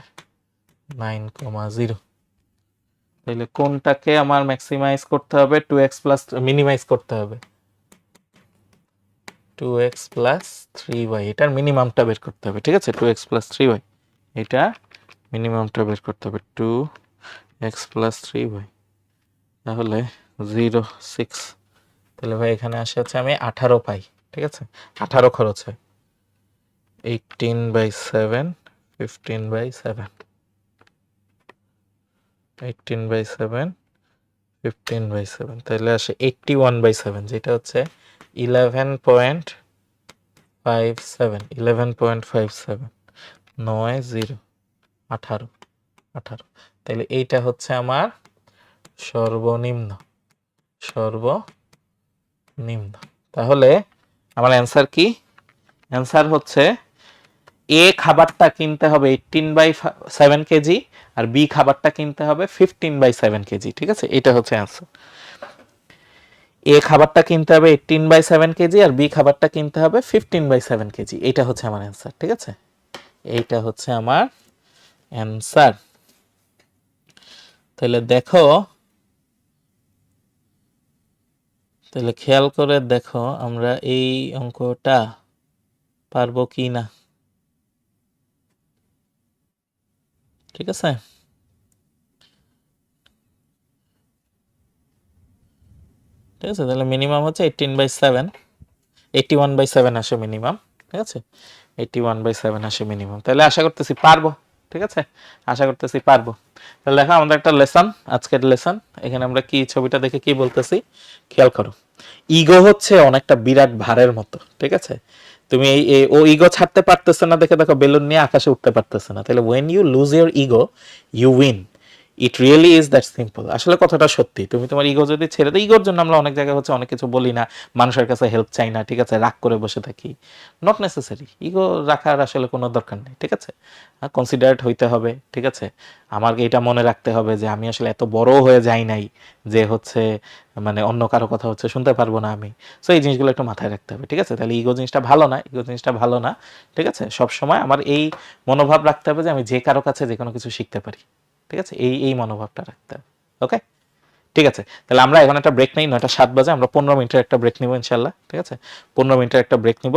9,0। তাহলে কোনটাকে আমার ম্যাক্সিমাইজ করতে হবে? 2x প্লাস মিনিমাইজ করতে হবে 2x প্লাস 3y, এটার মিনিমামটা বের করতে হবে, ঠিক আছে। 2x প্লাস 3y, এটা মিনিমামটা বের করতে হবে 2x প্লাস 3y। তাহলে 0,6, তাহলে ভাই এখানে আসে হচ্ছে আমি 18 পাই, ঠিক আছে, 18 খরচ হয় 18/7 15/7, 18/7 15/7, তাহলে আসে 81/7, যেটা হচ্ছে 11.57, 11.57 9 0 18 18। তাহলে এইটা হচ্ছে আমার সর্বনিম্ন, সর্বনিম্ন। তাহলে আমার অ্যান্সার কি? অ্যান্সার হচ্ছে এ খাবারটা কিনতে হবে 18/7 কেজি আর বি খাবারটা কিনতে হবে 15/7 কেজি, ঠিক আছে, এটা হচ্ছে অ্যান্সার। এ খাবারটা কিনতে হবে 18/7 কেজি আর বি খাবারটা কিনতে হবে 15/7 কেজি, এটা হচ্ছে আমার অ্যান্সার, ঠিক আছে, এইটা হচ্ছে আমার অ্যান্সার। তাহলে দেখো, তাহলে খেয়াল করে দেখো আমরা এই অঙ্কটা পারবো কি না, ঠিক আছে। ঠিক আছে, তাহলে মিনিমাম হচ্ছে 18/7, 81/7 আসে মিনিমাম, ঠিক আছে, 81/7 আসে মিনিমাম। তাহলে আশা করতেছি পারবো, ঠিক আছে, আশা করতেছি পারবো। তাহলে দেখো আমাদের একটা লেসন, আজকের লেসন, এখানে আমরা কি ছবিটা দেখে কি বলতেছি খেয়াল করো। ইগো হচ্ছে অনেকটা বিরাট ভারের মতো, ঠিক আছে। তুমি ও ইগো ছাড়তে পারতেছে না দেখে দেখো বেলুন নিয়ে আকাশে উঠতে পারতেছে না। তাহলে when you lose your ego you win, it really is that simple. আসলে কথাটা সত্যি, তুমি তোমার ইগো যদি ছেড়ে দাও, ইগোর জন্য আমরা অনেক জায়গায় হচ্ছে অনেক কিছু বলি না, মানুষের কাছে হেল্প চাই না, ঠিক আছে, রাগ করে বসে থাকি। নট নেসেসারি, ইগো রাখার আসলে কোনো দরকার নেই, ঠিক আছে। কনসিডারেট হইতে হবে, ঠিক আছে। আমাকে এটা মনে রাখতে হবে যে আমি আসলে এত বড় হয়ে যাই নাই যে হচ্ছে মানে অন্য কারো কথা হচ্ছে শুনতে পারবো না আমি। সো এই জিনিসগুলো একটু মাথায় রাখতে হবে, ঠিক আছে। তাহলে ইগো জিনিসটা ভালো না, ইগো জিনিসটা ভালো না, ঠিক আছে। সবসময় আমার এই মনোভাব রাখতে হবে যে আমি যে কারো কাছে যে কোনো কিছু শিখতে পারি, ঠিক আছে, এই এই মনোভাবটা রাখতে হবে। ওকে, ঠিক আছে। তাহলে আমরা এখন একটা ব্রেক নেই, 9টা 7 বাজে, আমরা 15 মিনিটের একটা ব্রেক নিব ইনশাল্লাহ, ঠিক আছে। 15 মিনিটের একটা ব্রেক নিব,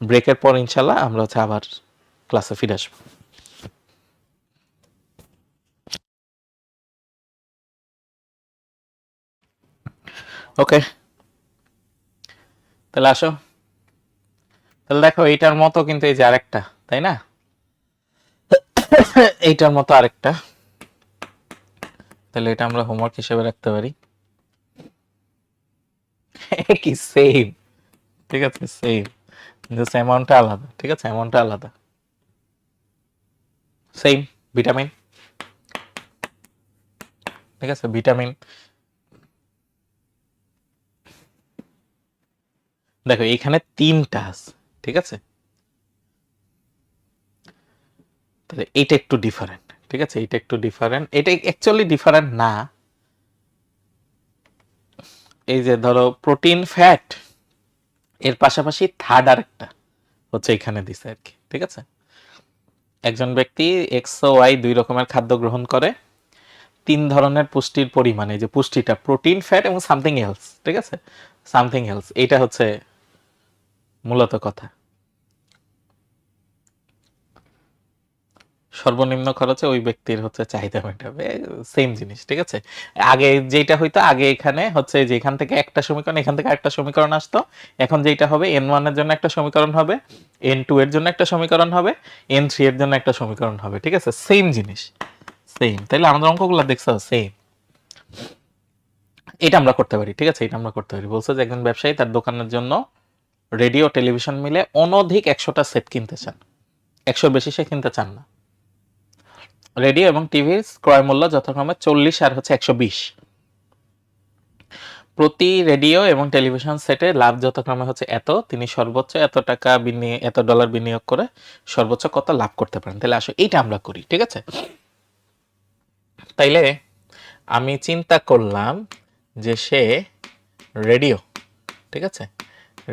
ব্রেকের পর ইনশাল্লাহ আমরা হচ্ছে আবার ক্লাসে ফিরে আসবো। ওকে, তাহলে আসো। তাহলে দেখো এইটার মতো কিন্তু এই যে আরেকটা, তাই না, এইটার মতো আরেকটা, তাহলে এটা আমরা হোমওয়ার্ক হিসেবে রাখতে পারি। কি সেম, ঠিক আছে, সেম, জাস্ট অ্যামাউন্টটা আলাদা, ঠিক আছে, অ্যামাউন্টটা আলাদা। সেম ভিটামিন, ঠিক আছে, ভিটামিন দেখো এখানে 3টা আছে, ঠিক আছে, তাহলে এটা একটু ডিফারেন্ট, ঠিক আছে, এটা একটু ডিফারেন্ট, এটা অ্যাকচুয়ালি ডিফারেন্ট না। এই যে ধরো প্রোটিন ফ্যাট এর পাশাপাশি থার্ড আরেকটা হচ্ছে এখানে দিছে আর কি, ঠিক আছে। একজন ব্যক্তি এক্স ও ওয়াই 2 রকমের খাদ্য গ্রহণ করে, 3 ধরনের পুষ্টির পরিমাণে, যে পুষ্টিটা প্রোটিন ফ্যাট এবং সামথিং এলস, ঠিক আছে, সামথিং এলস, এটা হচ্ছে মূলত কথা। সর্বনিম্ন খরচে ওই ব্যক্তির হচ্ছে চাহিদা মেটাবে, সেম জিনিস, ঠিক আছে। আগে যেটা হইতো, আগে এখানে হচ্ছে যে এখান থেকে একটা সমীকরণ, এখান থেকে একটা সমীকরণ আসতো, এখন যেটা হবে n1 এর জন্য একটা সমীকরণ হবে, n2 এর জন্য একটা সমীকরণ হবে, n3 এর জন্য একটা সমীকরণ হবে, ঠিক আছে, সেম জিনিস, সেম। তাইলে আমাদের অঙ্কগুলো দেখছো সেম। এটা আমরা করতে পারি, ঠিক আছে, এটা আমরা করতে পারি। বলছে যে একজন ব্যবসায়ী তার দোকানের জন্য রেডিও টেলিভিশন মিলে অনধিক 100টা সেট কিনতে চান, 100 বেশি সে কিনতে চান না। রেডিও এবং টিভির ক্রয় মূল্য যথাক্রমে 40 আর হচ্ছে 120। প্রতি রেডিও এবং টেলিভিশন সেটে লাভ যথাক্রমে হচ্ছে এত, তিনি সর্বোচ্চ এত টাকা এত ডলার বিনিয়োগ করে সর্বোচ্চ কত লাভ করতে পারেন। তাহলে আসো এইটা আমরা করি, ঠিক আছে। তাইলে আমি চিন্তা করলাম যে সে রেডিও, ঠিক আছে,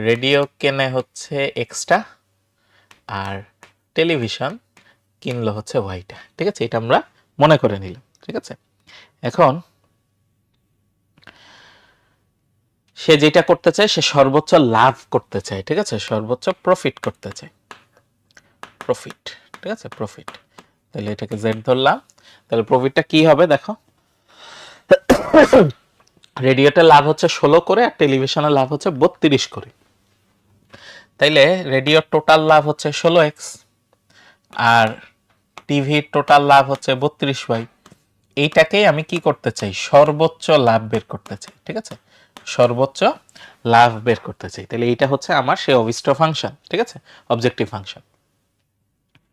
রেডিও কেনে হচ্ছে এক্সট্রা আর টেলিভিশন কিনলো হচ্ছে ওয়াইটা, ঠিক আছে, এটা আমরা মনে করে নিলাম, ঠিক আছে। এখন সে যেটা করতে চায়, সে সর্বোচ্চ লাভ করতে চায়, ঠিক আছে, সর্বোচ্চ প্রফিট করতে চায়, প্রফিট, ঠিক আছে, প্রফিট। তাহলে এটাকে জেড ধরলাম। তাহলে প্রফিটটা কি হবে দেখো, রেডিওতে লাভ হচ্ছে 16 করে আর টেলিভিশনের লাভ হচ্ছে 32 করে। তাইলে রেডিওর টোটাল লাভ হচ্ছে 16x আর টিভির টোটাল লাভ হচ্ছে 32y। এইটাকেই আমি কি করতে চাই, সর্বোচ্চ লাভ বের করতে চাই, ঠিক আছে, সর্বোচ্চ লাভ বের করতে চাই। তাহলে এইটা হচ্ছে আমার সেই অভিষ্ট ফাংশন, ঠিক আছে, অবজেক্টিভ ফাংশন।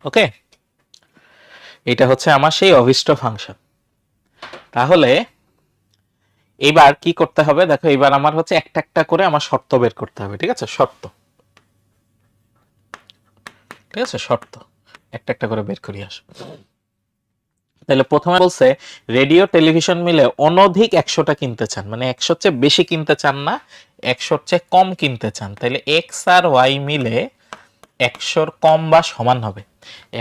ওকে, এটা হচ্ছে আমার সেই অভিষ্ট ফাংশন। তাহলে এবার কি করতে হবে দেখো, এবার আমার হচ্ছে একটা একটা করে আমার শর্ত বের করতে হবে, ঠিক আছে, শর্ত, ঠিক আছে, শর্ত একটা একটা করে বের করি আসো। তাহলে প্রথমে বলছে রেডিও টেলিভিশন মিলে অনধিক 100টা কিনতে চান, মানে 100 চেয়ে বেশি কিনতে চান না, 100 চেয়ে কম কিনতে চান। তাহলে এক্স আর ওয়াই মিলে 100 কম বা সমান হবে,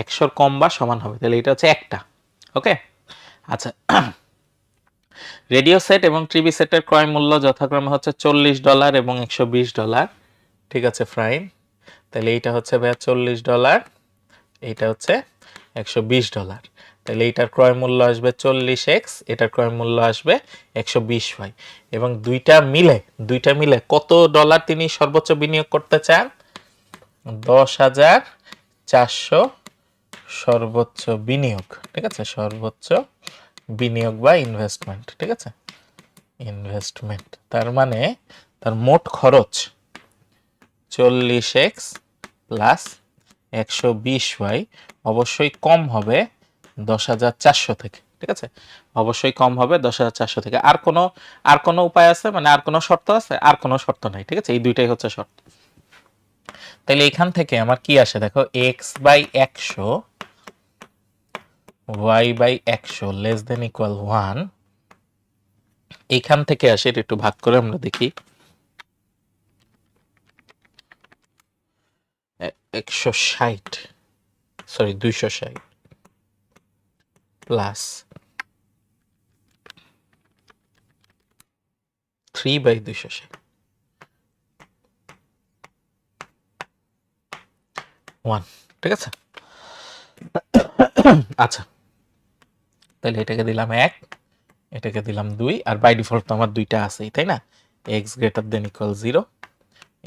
100 কম বা সমান হবে। তাহলে এটা হচ্ছে একটা। ওকে, আচ্ছা, রেডিও সেট এবং টিভি সেটের ক্রয় মূল্য যথাক্রমে হচ্ছে $40 এবং $120, ঠিক আছে, ফাইন। তাহলে এইটা হচ্ছে ভাইয়া $40, এইটা হচ্ছে $120। তাহলে এইটার ক্রয় মূল্য আসবে 40x, এটার ক্রয় মূল্য আসবে 120y, এবং দুইটা মিলে কত ডলার তিনি সর্বোচ্চ বিনিয়োগ করতে চান, 10,400 সর্বোচ্চ বিনিয়োগ, ঠিক আছে, সর্বোচ্চ বিনিয়োগ বা ইনভেস্টমেন্ট, ঠিক আছে, ইনভেস্টমেন্ট। তার মানে তার মোট খরচ 40x প্লাস 120y, অবশ্যই কম হবে 10,400 থেকে, ঠিক আছে, অবশ্যই কম হবে 10,400 থেকে। আর কোনো উপায় আছে, মানে আর কোনো শর্ত আছে? আর কোনো শর্ত নাই, ঠিক আছে, এই দুইটাই হচ্ছে শর্ত। তাহলে এখান থেকে আমার কি আসে দেখো, x/100 y/100 less than equal 1, এখান থেকে আসে, এটা একটু ভাগ করে আমরা দেখি, 260 প্লাস 3/260, 1, ঠিক আছে। আচ্ছা, তাহলে এটাকে দিলাম 1, এটাকে দিলাম 2, আর বাই ডিফল্ট তো আমার দুইটা আছেই, তাই না, x= 0,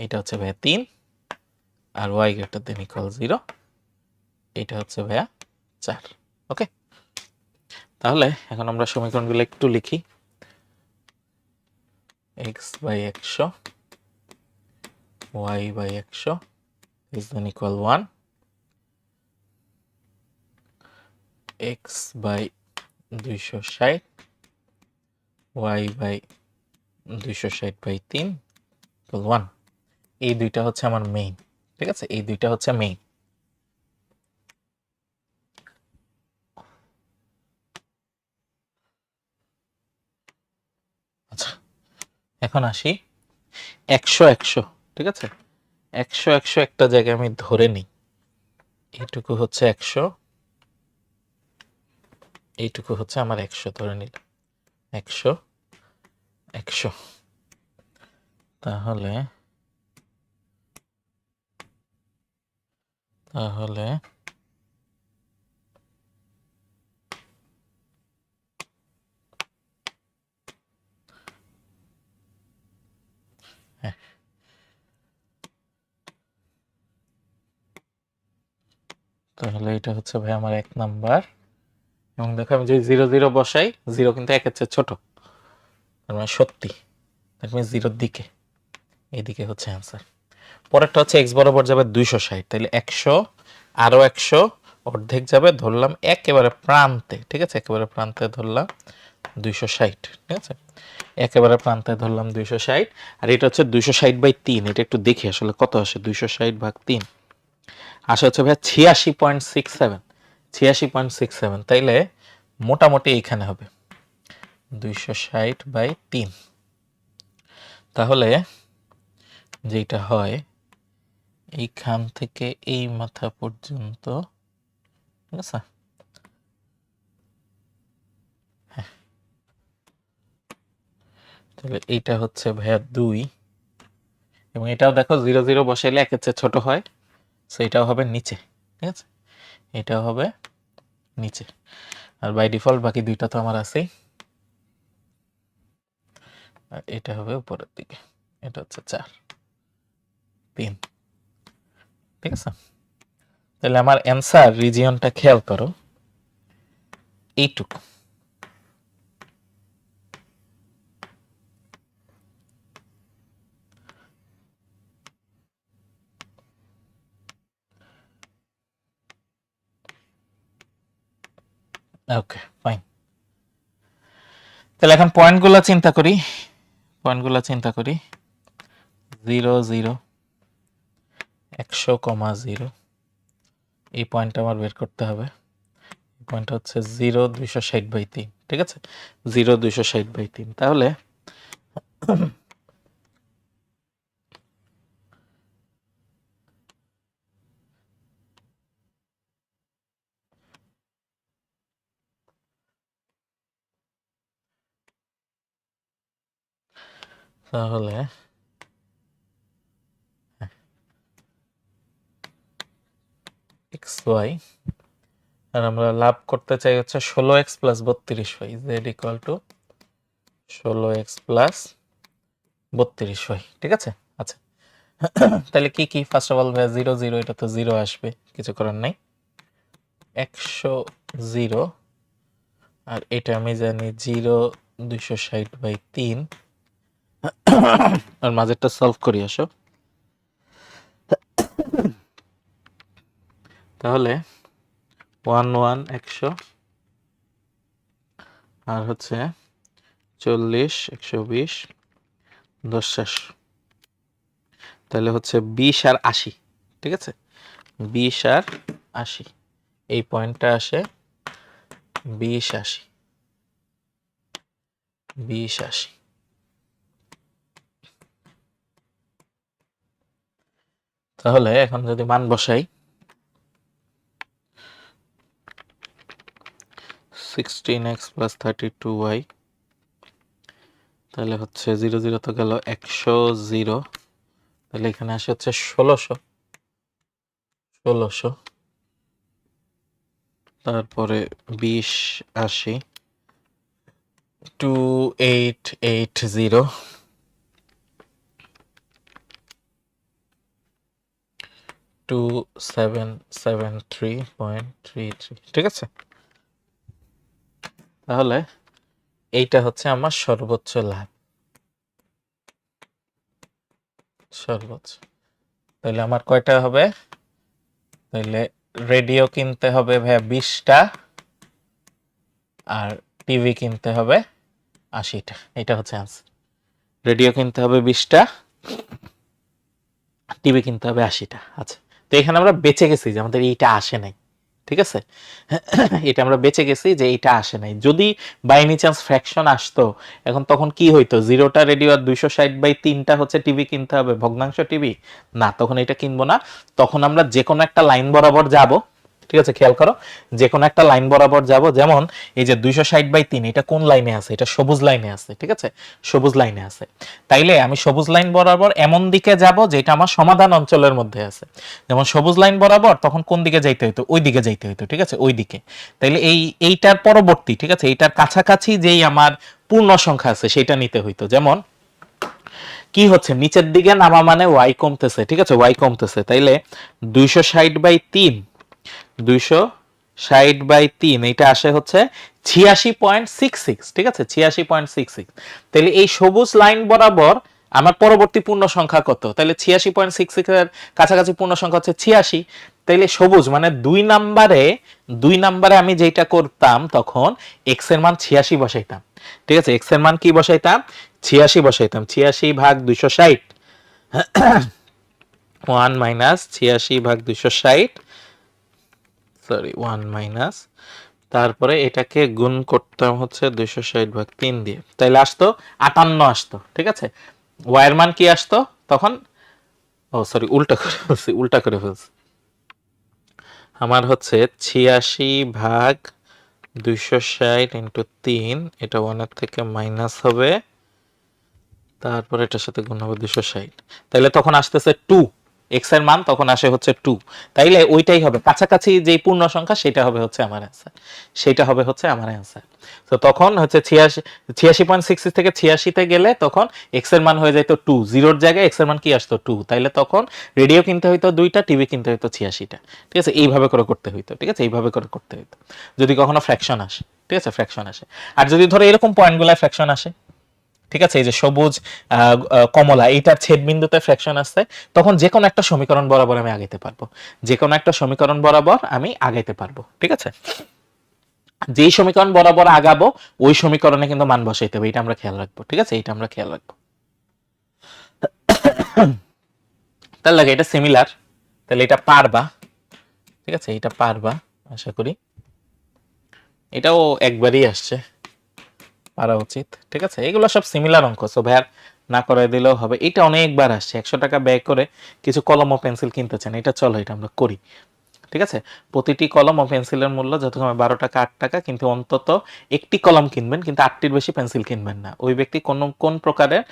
এটা হচ্ছে ভাইয়া 3, আর y= 0, এটা হচ্ছে ভাইয়া 4। ওকে, তাহলে এখন আমরা সমীকরণগুলো একটু লিখি। x/100 y/100 =1, x/260 y by 260/3 = 1। এই দুইটা হচ্ছে আমার মেইন, ঠিক আছে, এই দুইটা হচ্ছে মেইন। আচ্ছা, এখন আসি 100 ঠিক আছে, 100 একটা জায়গায় আমি ধরে নিই, এইটুকু হচ্ছে 100, এইটুকু হচ্ছে আমার 100 ধরে নিলাম, 100 100। তাহলে তাহলে হ্যাঁ, তাহলে এটা হচ্ছে ভাই আমার 1 নাম্বার। এবং দেখো আমি যদি 0 0 বসাই, 0 কিন্তু 1 এর চেয়ে ছোট, তার মানে সত্যি, দ্যাট মিন্স 0 দিকে, এইদিকে হচ্ছে অ্যান্সার। পরেরটা হচ্ছে x বরাবর যাবে 260, তাহলে 100 আরো 100 অর্ধেক যাবে, ধরলাম একেবারে প্রান্তে, ঠিক আছে, একেবারে প্রান্তে ধরলাম 260, ঠিক আছে, একেবারে প্রান্তে ধরলাম 260। আর এটা হচ্ছে 260/3, এটা একটু দেখি আসলে কত আসে, 260/3 আসে হচ্ছে ভাই 86.67, 86.67, তাইলে মোটামুটি এইখানে হবে 260/3। তাহলে যেটা হয় এইখান থেকে এই মাথা পর্যন্ত, ঠিক আছে, তাহলে এইটা হচ্ছে ভাইয়া 2, এবং এটাও দেখো 0 0 বসাইলে 1 এর চেয়ে ছোট হয়, সো এটাও হবে নিচে, ঠিক আছে, এটাও হবে নিচে। আর বাই ডিফল্ট বাকি দুইটা তো আমার আছেই, আর এটা হবে উপরের দিকে, এটা হচ্ছে 4 3, ঠিক আছে। তাহলে আমার অ্যান্সার রিজিয়নটা খেয়াল করো, এইটুকু, ওকে ফাইন। তাহলে এখন পয়েন্টগুলো চিন্তা করি, পয়েন্টগুলো চিন্তা করি, 0 0 100,0, এই পয়েন্টটা আমার বের করতে হবে। পয়েন্ট হচ্ছে 0 260/3, ঠিক আছে, 0 260/3। তাহলে তাহলে xy, আর আমরা লাভ করতে চাই হচ্ছে 16x + 32y, z = 16x + 32y, ঠিক আছে। আচ্ছা, তাহলে কি কি, ফার্স্ট অফ অল 0 0, এটা তো 0 আসবে, কিছু করার নাই, 100 0, আর এটা আমি জানি 0 260/3, আর মাঝেরটা সলভ করি আসো। তাহলে 1 1 100, আর হচ্ছে 40 120 10 400, তাহলে হচ্ছে 20 আর 80, ঠিক আছে, 20 আর 80, এই পয়েন্টটা আসে 20 80 20 80। তাহলে এখন যদি মান বসাই, 16x + 32y, তাহলে হচ্ছে 0 0 তো গেল, 100 0, তাহলে এখানে আসে হচ্ছে 1600, তারপরে 20 80 2880 2773.33, ঠিক আছে। তাহলে এইটা হচ্ছে আমার সর্বোচ্চ লাভ, সর্বোচ্চ। তাহলে আমার কয়টা হবে, তাহলে রেডিও কিনতে হবে ভাইয়া 20টা, আর টিভি কিনতে হবে 80টা, এটা হচ্ছে আনসার। রেডিও কিনতে হবে 20টা, টিভি কিনতে হবে 80টা। আচ্ছা, তো এখানে আমরা বেঁচে গেছি যে আমাদের এইটা আসে নাই, ঠিক আছে। এটা আমরা বেঁচে গেছি যে এইটা আসে নাই। যদি বাই এনি চান্স ফ্র্যাকশন আসতো, এখন তখন কি হইতো, 0টা রেডিও আর 260/3টা হচ্ছে টিভি কিনতে হবে, ভগ্নাংশ টিভি না, তখন এটা কিনবো না। তখন আমরা যে কোনো একটা লাইন বরাবর যাব, ঠিক আছে, খেয়াল করো, যে কোনো একটা লাইন বরাবর যাব। যেমন এই যে 260/3, এটা কোন লাইনে আছে, এটা সবুজ লাইনে আছে, ঠিক আছে, সবুজ লাইনে আছে। তাইলে আমি সবুজ লাইন বরাবর এমন দিকে যাব যেটা আমার সমাধান অঞ্চলের মধ্যে আছে। যেমন সবুজ লাইন বরাবর তখন কোন দিকে যাইতে হইতো, ওই দিকে যাইতে হইতো, ঠিক আছে, ওই দিকে। তাইলে এইটার পরবর্তী, ঠিক আছে, এইটার কাছাকাছি যেই আমার পূর্ণ সংখ্যা আছে সেটা নিতে হইতো। যেমন কি হচ্ছে, নিচের দিকে নামা মানে ওয়াই কমতেছে, ঠিক আছে, ওয়াই কমতেছে। তাইলে 260/3, 260/3 এইটা আসে হচ্ছে 86.66, ঠিক আছে, 86.66। তাহলে এই সবুজ লাইন বরাবর আমার পরবর্তী পূর্ণ সংখ্যা কত, তাহলে 86.66 এর কাছাকাছি পূর্ণ সংখ্যা হচ্ছে 86। তাইলে সবুজ মানে 2 নাম্বারে আমি যেটা করতাম তখন এক্স এর মান 86 বসাইতাম, ঠিক আছে, এক্স এর মান কি বসাইতাম, 86 বসাইতাম। 86/260, 1 মাইনাস 86/260, সরি 1 মাইনাস, তারপরে এটাকে গুণ করতাম হচ্ছে 260/3 দিয়ে, তাইলে আসতো 58 আসতো, ঠিক আছে। ওয়াই এর মান কি আসতো তখন, ও সরি উল্টা করে ফেলছি। আমার হচ্ছে 86/260 × 3, এটা 1 এর থেকে মাইনাস হবে, তারপরে এটার সাথে গুণ হবে 260, তাইলে তখন আসতেছে 2, এক্স এর মান তখন আসে হচ্ছে 2। তাইলে ওইটাই হবে কাছাকাছি যে পূর্ণ সংখ্যা, সেটা হবে হচ্ছে আমার অ্যান্সার, সেটা হবে হচ্ছে আমার অ্যান্সার। তো তখন হচ্ছে 86.66 থেকে 86-তে গেলে তখন এক্স এর মান হয়ে যেত 2, জিরোর জায়গায় এক্স এর মান কি আসতো 2, তাইলে তখন রেডিও কিনতে হইতো 2টা, টিভি কিনতে হইতো 86টা, ঠিক আছে, এইভাবে করে করতে হইতো, ঠিক আছে, এইভাবে করে করতে হইতো যদি কখনো ফ্র্যাকশন আসে, ঠিক আছে, ফ্র্যাকশন আসে। আর যদি ধরো এরকম পয়েন্টগুলোয় ফ্র্যাকশন আসে, ঠিক আছে, এই যে সবুজ কমলা এইটার ছেদ বিন্দুতে ফ্র্যাকশন আসছে, তখন যে কোনো একটা সমীকরণ বরাবর আমি আগাইতে পারবো, যে কোনো একটা সমীকরণ বরাবর আমি আগাইতে পারবো, ঠিক আছে। যেই সমীকরণ বরাবর আগাবো ওই সমীকরণে কিন্তু মান বসাইতে হবে, এটা আমরা খেয়াল রাখবো, ঠিক আছে, এটা আমরা খেয়াল রাখবো। তার লাগে এটা সিমিলার, তাহলে এটা পারবা, ঠিক আছে, এটা পারবা আশা করি, এটাও একবারই আসছে, পারা উচিত, ঠিক আছে, এগুলো সব সিমিলার অঙ্ক, সো ভাইয়ার না করে দিলেও হবে। এটা অনেকবার আসছে, 100 টাকা ব্যয় করে কিছু কলম ও পেন্সিল কিনতে চান, এটা চলো এটা আমরা করি, ঠিক আছে। প্রতিটি কলম ও পেন্সিলের মূল্য যথাক্রমে 12 টাকা 8 টাকা, কিন্তু অন্তত একটি কলম কিনবেন, কিন্তু 8টির বেশি পেন্সিল কিনবেন না। ওই ব্যক্তি কোন প্রকারের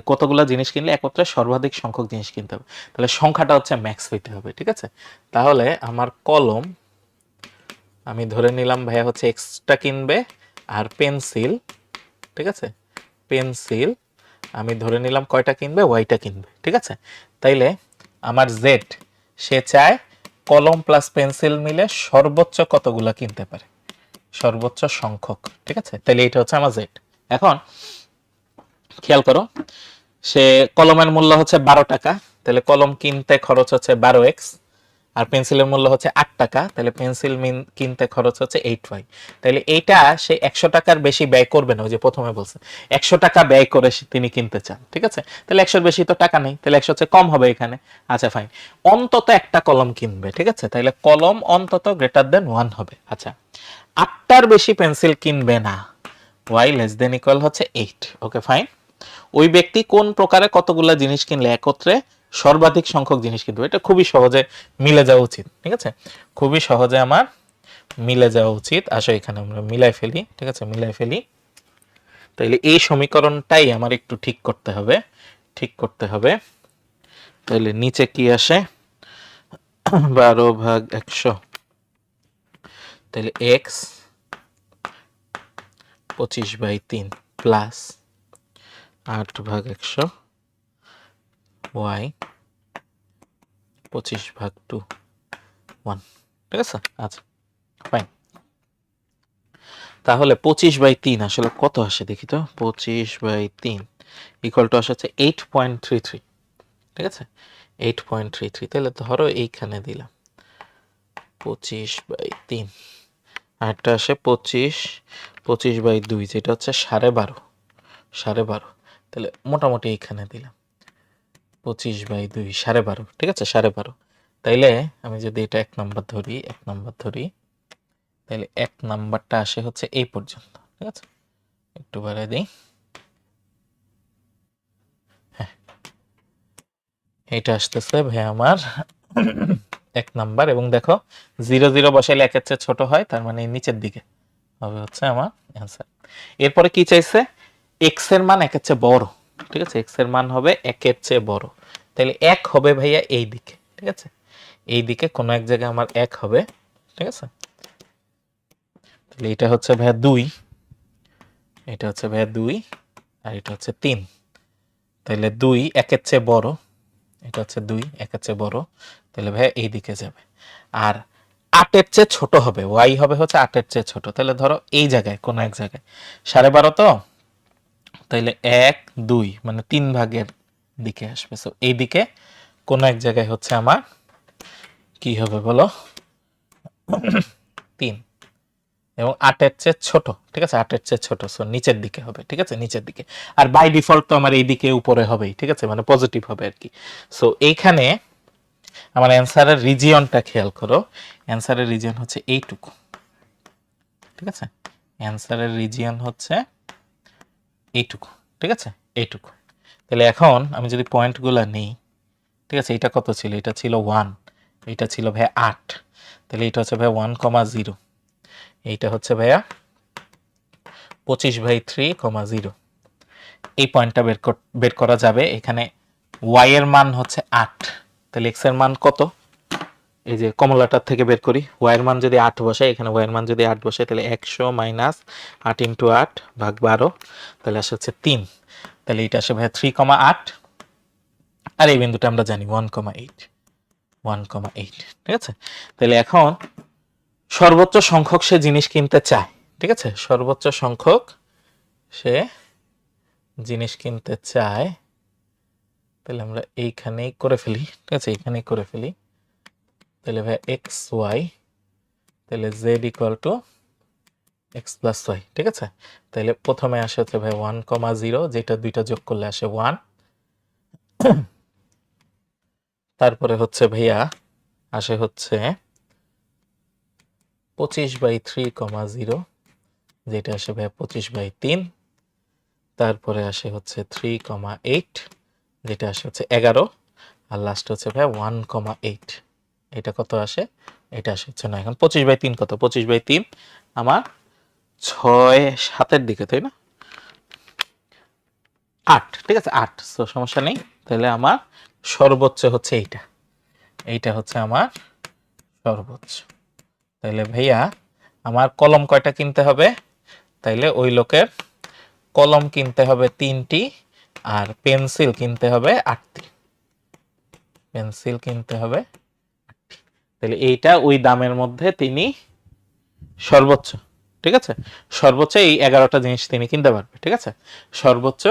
কতগুলা জিনিস কিনলে একত্রে সর্বাধিক সংখ্যক জিনিস কিনতে হবে, তাহলে সংখ্যাটা হচ্ছে ম্যাক্স হইতে হবে, ঠিক আছে। তাহলে আমার কলম আমি ধরে নিলাম ভাইয়া হচ্ছে এক্সট্রা কিনবে, আর পেন্সিল, ঠিক আছে, পেন্সিল আমি ধরে নিলাম কয়টা কিনবে, ওয়াইটা কিনবে, ঠিক আছে। তাইলে আমার জেড, সে চায় কলম প্লাস পেন্সিল মিলে সর্বোচ্চ কতগুলা কিনতে পারে, সর্বোচ্চ সংখ্যক, ঠিক আছে। তাইলে এটা হচ্ছে আমার জেড। এখন খেয়াল করো, সে কলমের মূল্য হচ্ছে 12 টাকা, তাহলে কলম কিনতে খরচ হচ্ছে 12x, আর পেন্সিলের মূল্য হচ্ছে 8 টাকা, তাহলে পেন্সিল কিনতে খরচ হচ্ছে 8y। তাহলে এইটা সে 100 টাকার বেশি ব্যয় করবে না, ওই যে প্রথমে বলছে 100 টাকা ব্যয় করে তিনি কিনতে চান, ঠিক আছে। তাহলে 100-র বেশি তো টাকা নেই, তাহলে 100 হচ্ছে কম হবে এখানে। আচ্ছা ফাইন, অন্তত একটা কলম কিনবে, ঠিক আছে, তাহলে কলম অন্তত গ্রেটার দেন 1 হবে। আচ্ছা, 8টার বেশি পেন্সিল কিনবে না, y লেস দেন ইকুয়াল হচ্ছে 8, ওকে ফাইন। ওই ব্যক্তি কোন প্রকারে কতগুলা জিনিস কিনলে একত্রে সর্বাধিক সংখ্যক জিনিস কিনবে, এটা খুবই সহজে মিলে যাওয়া উচিত, ঠিক আছে, খুবই সহজে আমার মিলে যাওয়া উচিত। আসো এখানে আমরা মিলাই ফেলি, ঠিক আছে, মিলাই ফেলি। তাইলে এই সমীকরণটাই আমার একটু ঠিক করতে হবে, ঠিক করতে হবে। তাইলে নিচে কি আসে, 12/100, তাহলে এক্স 25/3 প্লাস 8/100 ওয়াই 25/2 1, ঠিক আছে। আচ্ছা ফাইন, তাহলে 25/3 আসলে কত আসে দেখি তো, 25/3 ইকুয়াল টু আসে হচ্ছে 8.33, ঠিক আছে, 8.33। তাহলে ধরো এইখানে দিলাম 25/3, আরটা আসে 25 25/2 যেটা হচ্ছে 12.5, 12.5, তাহলে মোটামুটি এইখানে দিলাম 25/2 12.5, ঠিক আছে 12.5। তাইলে আমি যদি এটা 1 নাম্বার ধরি, 1 নাম্বার ধরি, তাহলে 1 নাম্বারটা আসে হচ্ছে এই পর্যন্ত, ঠিক আছে, একটু বাড়াই দিই, হ্যাঁ এটা আসতেছে ভাই আমার 1 নাম্বার। এবং দেখো 0 0 বসাইলে 1 এর চেয়ে ছোট হয়, তার মানে নিচের দিকে হবে হচ্ছে আমার অ্যান্সার। এরপরে কি চাইছে, x এর মান 1 এর চেয়ে বড়, ঠিক আছে, x এর মান হবে 1 এর চেয়ে বড়, তাহলে 1 হবে ভাইয়া এই দিকে, ঠিক আছে, এই দিকে কোনো এক জায়গায় আমার 1 হবে, ঠিক আছে। তাহলে এটা হচ্ছে ভাইয়া 2, এটা হচ্ছে ভাইয়া 2, আর এটা হচ্ছে 3। তাহলে 2 1 এর চেয়ে বড়, এটা হচ্ছে 2 1 এর চেয়ে বড়, তাহলে ভাইয়া এই দিকে যাবে। আর 8 এর চেয়ে ছোট হবে, y হবে হচ্ছে 8 এর চেয়ে ছোট, তাহলে ধরো এই জায়গায় কোনো এক জায়গায় 12.5 তো, তাইলে 1 2 মানে 3 ভাগের দিকে আসবে। সো এই দিকে কোনো এক জায়গায় হচ্ছে আমার কি হবে বলো, 3, এবং 8 এর চেয়ে ছোট, ঠিক আছে, 8 এর চেয়ে ছোট, সো নিচের দিকে হবে, ঠিক আছে, নিচের দিকে। আর বাই ডিফল্ট তো আমার এই দিকে উপরে হবেই, ঠিক আছে, মানে পজিটিভ হবে আর কি। সো এইখানে আমার অ্যান্সারের রিজিয়নটা খেয়াল করো, অ্যান্সারের রিজিয়ন হচ্ছে এইটুকু, ঠিক আছে, অ্যান্সারের রিজিয়ন হচ্ছে এইটুকু, ঠিক আছে, এইটুকু। তাহলে এখন আমি যদি পয়েন্টগুলো নিই, ঠিক আছে, এটা কত ছিল, এটা ছিল 1, এটা ছিল ভাইয়া 8, তাহলে এটা হচ্ছে ভাইয়া 1,0, এইটা হচ্ছে ভাইয়া 25/3,0। এই পয়েন্টটা বের করা যাবে। এখানে y এর মান হচ্ছে 8, তাহলে x এর মান কত, এই যে কমলাটার থেকে বের করি, y এর মান যদি 8 বসে, এখানে y এর মান যদি 8 বসে, তাহলে 100 মাইনাস 8 ইন্টু 8 ভাগ 12, তাহলে আসে হচ্ছে 3, তাহলে এটা আসে ভাইয়া 3,8, আর এই বিন্দুটা আমরা জানি 1,8, 1,8, ঠিক আছে। তাহলে এখন সর্বোচ্চ সংখ্যক সে জিনিস কিনতে চায়, ঠিক আছে, সর্বোচ্চ সংখ্যক সে জিনিস কিনতে চায়, তাহলে আমরা এইখানেই করে ফেলি, ঠিক আছে, এইখানেই করে ফেলি। তাহলে ভাই এক্স ওয়াই, তাহলে z equal to x plus y, ঠিক আছে। তাহলে প্রথমে আসে হচ্ছে ভাই 1,0, যেটা দুইটা যোগ করলে আসে 1, তারপরে হচ্ছে ভাইয়া আসে হচ্ছে 25/3,0, যেটা আসে ভাইয়া 25/3, তারপরে আসে হচ্ছে 3,8, যেটা আসে হচ্ছে 11, আর লাস্ট হচ্ছে ভাই 1,8, এটা কত আসে, এটা আসে হচ্ছে 9। এখন 25/3 কত, 25/3 আমার 6 7-এর দিকে, তাই না, 8, ঠিক আছে 8, তো সমস্যা নেই। তাহলে আমার সর্বোচ্চ হচ্ছে এইটা, এইটা হচ্ছে আমার সর্বোচ্চ। তাহলে ভাইয়া আমার কলম কয়টা কিনতে হবে, তাইলে ওই লোকের কলম কিনতে হবে 3টি, আর পেন্সিল কিনতে হবে 8টি, পেন্সিল কিনতে হবে 8টি। তাহলে এইটা ওই দামের মধ্যে তিনি সর্বোচ্চ, ঠিক আছে, সর্বোচ্চ এই 11টা জিনিস তিনি কিনতে পারবে, ঠিক আছে, সর্বোচ্চ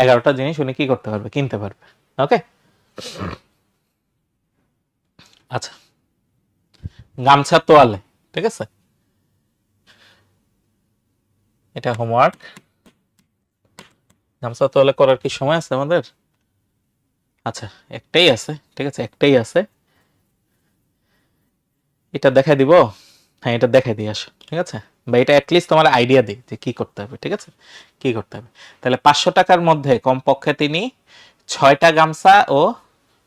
11টা জিনিস উনি কি করতে পারবে, কিনতে পারবে। ওকে, আচ্ছা, গামছা তোয়ালে, ঠিক আছে, এটা হোমওয়ার্ক। গামছা তোয়ালে করার কি সময় আছে আমাদের? আচ্ছা, একটাই আছে, ঠিক আছে, একটাই আছে, এটা দেখাই দিব, হ্যাঁ এটা দেখাই দিয়ে আসো, ঠিক আছে, বা এটা অ্যাটলিস্ট তোমার আইডিয়া দিই যে কি করতে হবে, ঠিক আছে, কি করতে হবে। তাহলে 500 টাকার মধ্যে কমপক্ষে তিনি 6টা গামছা ও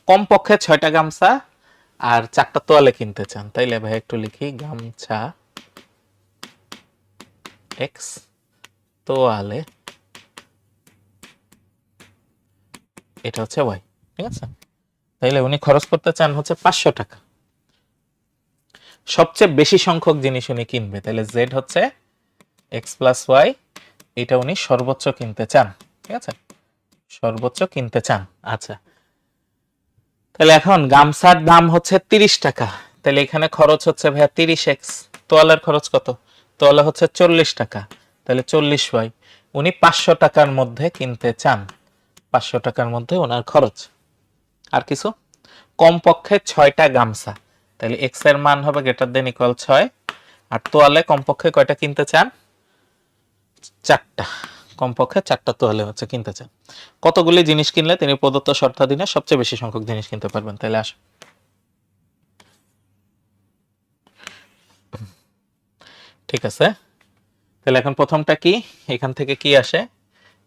কমপক্ষে 6টা গামছা আর 4টা তোয়ালে কিনতে চান। তাইলে ভাই একটু লিখি, গামছা এক্স, তোয়ালে এটা হচ্ছে ওয়াই, ঠিক আছে। তাইলে উনি খরচ করতে চান হচ্ছে 500 টাকা, সবচেয়ে বেশি সংখ্যক জিনিস উনি কিনবে, তাহলে জেড হচ্ছে এক্স প্লাস ওয়াই, এটা উনি সর্বোচ্চ কিনতে চান, ঠিক আছে, সর্বোচ্চ কিনতে চান। আচ্ছা, তাহলে এখন গামছার দাম হচ্ছে 30 টাকা, তাহলে এখানে খরচ হচ্ছে ভাইয়া 30x, তোয়ালের খরচ কত, তোয়ালে হচ্ছে 40 টাকা, তাহলে 40y, উনি 500 টাকার মধ্যে কিনতে চান, 500 টাকার মধ্যে ওনার খরচ। আর কিছু, কমপক্ষে 6টা গামছা, তাহলে x এর মান হবে গ্রেটার দেন ইকুয়াল 6, আর তোয়ালে কমপক্ষে কয়টা কিনতে চান, 4টা, কমপক্ষে 4টা তোয়ালে হচ্ছে কিনতে চান। কতগুলি জিনিস কিনলে তিনি প্রদত্ত শর্তাধীনে সবচেয়ে বেশি সংখ্যক জিনিস কিনতে পারবেন? তাহলে আসো, ঠিক আছে। তাহলে এখন প্রথমটা কি, এখান থেকে কি আসে?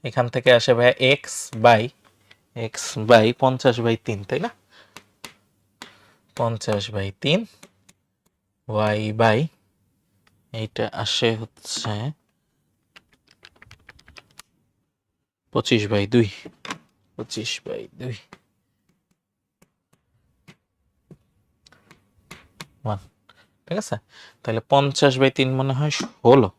এখান থেকে আসে ভাই এক্স বাই 50/3, তাই না? 50/3 ওয়াই বাই এইটা আসে হচ্ছে 25/2, 25/2 1, ঠিক আছে। তাহলে 50/3 মনে হয় 16,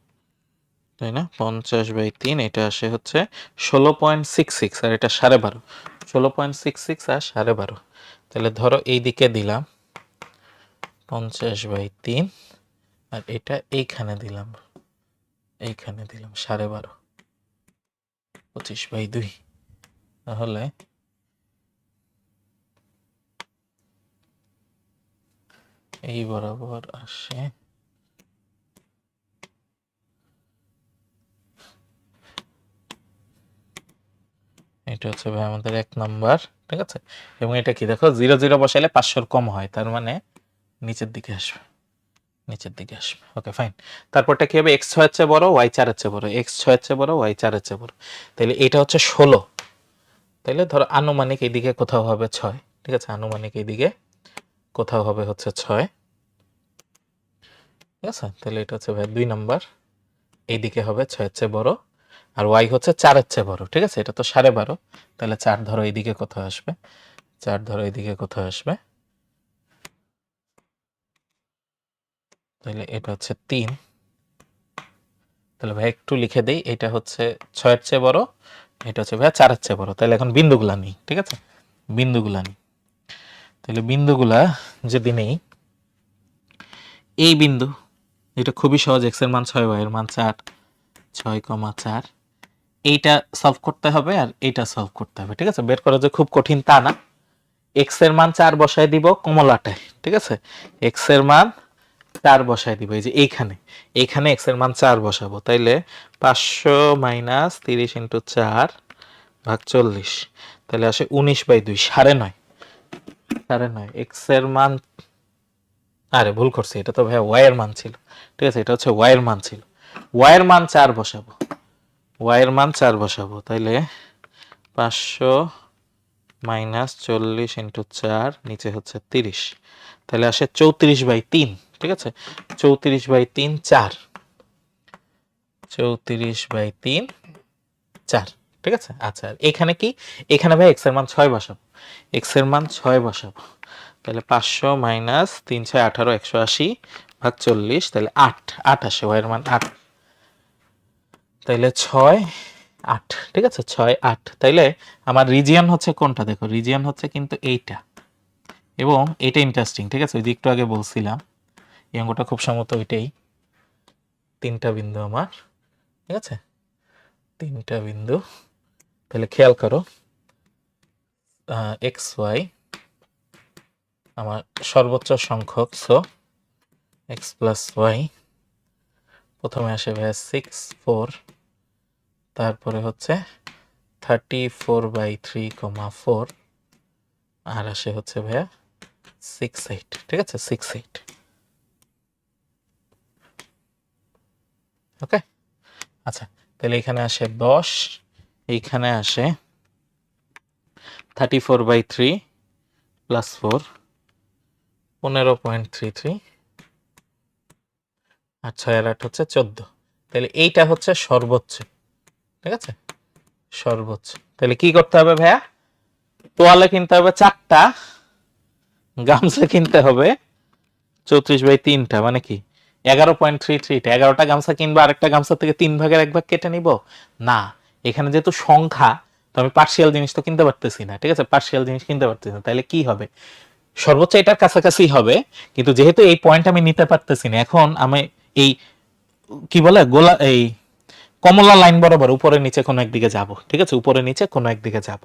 তাই না? 50/3 এটা আসে হচ্ছে 16.66, আর এটা 12.5, 16.66 আর 12.5। তাহলে ধরো এই দিকে দিলাম 50/3, আর এটা এইখানে দিলাম 12.5, 25/2। তাহলে এই বরাবর আসে এটা হচ্ছে ভাই আমাদের 1 নাম্বার, ঠিক আছে। এবং এটা কি দেখো 0 0 বসাইলে 500 কম হয়, তার মানে নিচের দিকে আসবে, নিচের দিকে আসবে। Okay fine. তারপরটা কি হবে? x6 এর চেয়ে বড়, y4 এর চেয়ে বড়, x6 এর চেয়ে বড়, y4 এর চেয়ে বড়। তাহলে এটা হচ্ছে 16, তাহলে ধরো আনুমানিক এইদিকে কোথাও হবে 6, ঠিক আছে। আনুমানিক এইদিকে কোথাও হবে হচ্ছে 6, ঠিক আছে। তাহলে এটা হচ্ছে ভাই 2 নাম্বার, এইদিকে হবে 6 এর চেয়ে বড়, আর y হচ্ছে 4 এর চেয়ে বড়, ঠিক আছে। এটা তো 12.5, তাহলে 4 ধরো এইদিকে কোথাও আসবে, 4 ধরো এইদিকে কোথাও আসবে, তাহলে এটা হচ্ছে 3। তাহলে ভাই একটু লিখে দেই, এটা হচ্ছে 6 এর চেয়ে বড়, এটা হচ্ছে ভাই 4 এর চেয়ে বড়। তাহলে এখন বিন্দুগুলা নেই, ঠিক আছে, বিন্দুগুলা নেই। তাহলে বিন্দুগুলা যদি নেই, এই বিন্দু, এটা খুবই সহজ, x এর মান 6, y এর মান 4, 6,4, এইটা সলভ করতে হবে আর এইটা সলভ করতে হবে, ঠিক আছে। বের করা যে খুব কঠিন তা না। x এর মান 4 বসায় দিব কমলাটায়, ঠিক আছে। x এর মান 4 বসায় দিব এই যে এইখানে, এইখানে x এর মান 4 বসাবো। তাইলে 500 মাইনাস 30 ইন্টু 4 ভাগ 40, তাহলে আসে 19/2, 9.5, 9.5। x এর মান, আরে ভুল করছি, এটা তো ভাই y এর মান ছিল, ঠিক আছে। এটা হচ্ছে y এর মান ছিল, y এর মান 4 বসাবো, y এর মান 4 বসাবো। তাইলে 500 মাইনাস 40 ইন্টু 4, নিচে হচ্ছে 30, তাহলে আসে 34/3, ঠিক আছে। 34/3 4, 34/3 4, ঠিক আছে। আচ্ছা এখানে কি, এখানে ভাই x এর মান 6 বসাবো, x এর মান 6 বসাবো। তাহলে 500 মাইনাস 3 6 18, 180 ভাগ 40, তাহলে 8 8 আসে, y এর মান 8, তাইলে 6 8, ঠিক আছে, 6 8। তাইলে আমার রিজিয়ন হচ্ছে কোনটা দেখো, রিজিয়ন হচ্ছে কিন্তু এইটা, এবং এটা ইন্টারেস্টিং, ঠিক আছে। ওই যে একটু আগে বলছিলাম এই অঙ্কটা খুব সম্ভবত ওইটাই। 3টা বিন্দু আমার, ঠিক আছে, 3টা বিন্দু। তাহলে খেয়াল করো এক্স ওয়াই আমার সর্বোচ্চ সংখ্যক, সো এক্স প্লাস ওয়াই প্রথমে আসে ভাইয়া 6 4, তারপরে হচ্ছে 34/3, 4, আর আসে হচ্ছে ভাইয়া 6 8, ঠিক আছে, 6 8। ওকে আচ্ছা, তাহলে এখানে আসে 10, এইখানে আসে 34/3 প্লাস 4, 15.33, আর 6 আর 8 হচ্ছে 14। তাহলে এইটা হচ্ছে সর্বোচ্চ, ঠিক আছে, সর্বোচ্চ। তাহলে কি করতে হবে ভাইয়া? তোয়ালে কিনতে হবে 4টা, গামছা কিনতে হবে 34/3টা, মানে কি 11.33, 11টা গামছা কিনবো, আরেকটা গামছা থেকে 3 ভাগের 1 ভাগ কেটে নিব না। এখানে যেহেতু সংখ্যা, তো আমি পার্সিয়াল জিনিস তো কিনতে পারতেছি না, ঠিক আছে, পার্সিয়াল জিনিস কিনতে পারতেছি না। তাহলে কি হবে? সর্বোচ্চ এটার কাছাকাছি হবে, কিন্তু যেহেতু এই পয়েন্ট আমি নিতে পারতেছি না, এখন আমি এই কি বলে গোলা, এই কমলা লাইন বরাবর উপরে নিচে কোনো একদিকে যাব, ঠিক আছে, উপরে নিচে কোনো একদিকে যাব।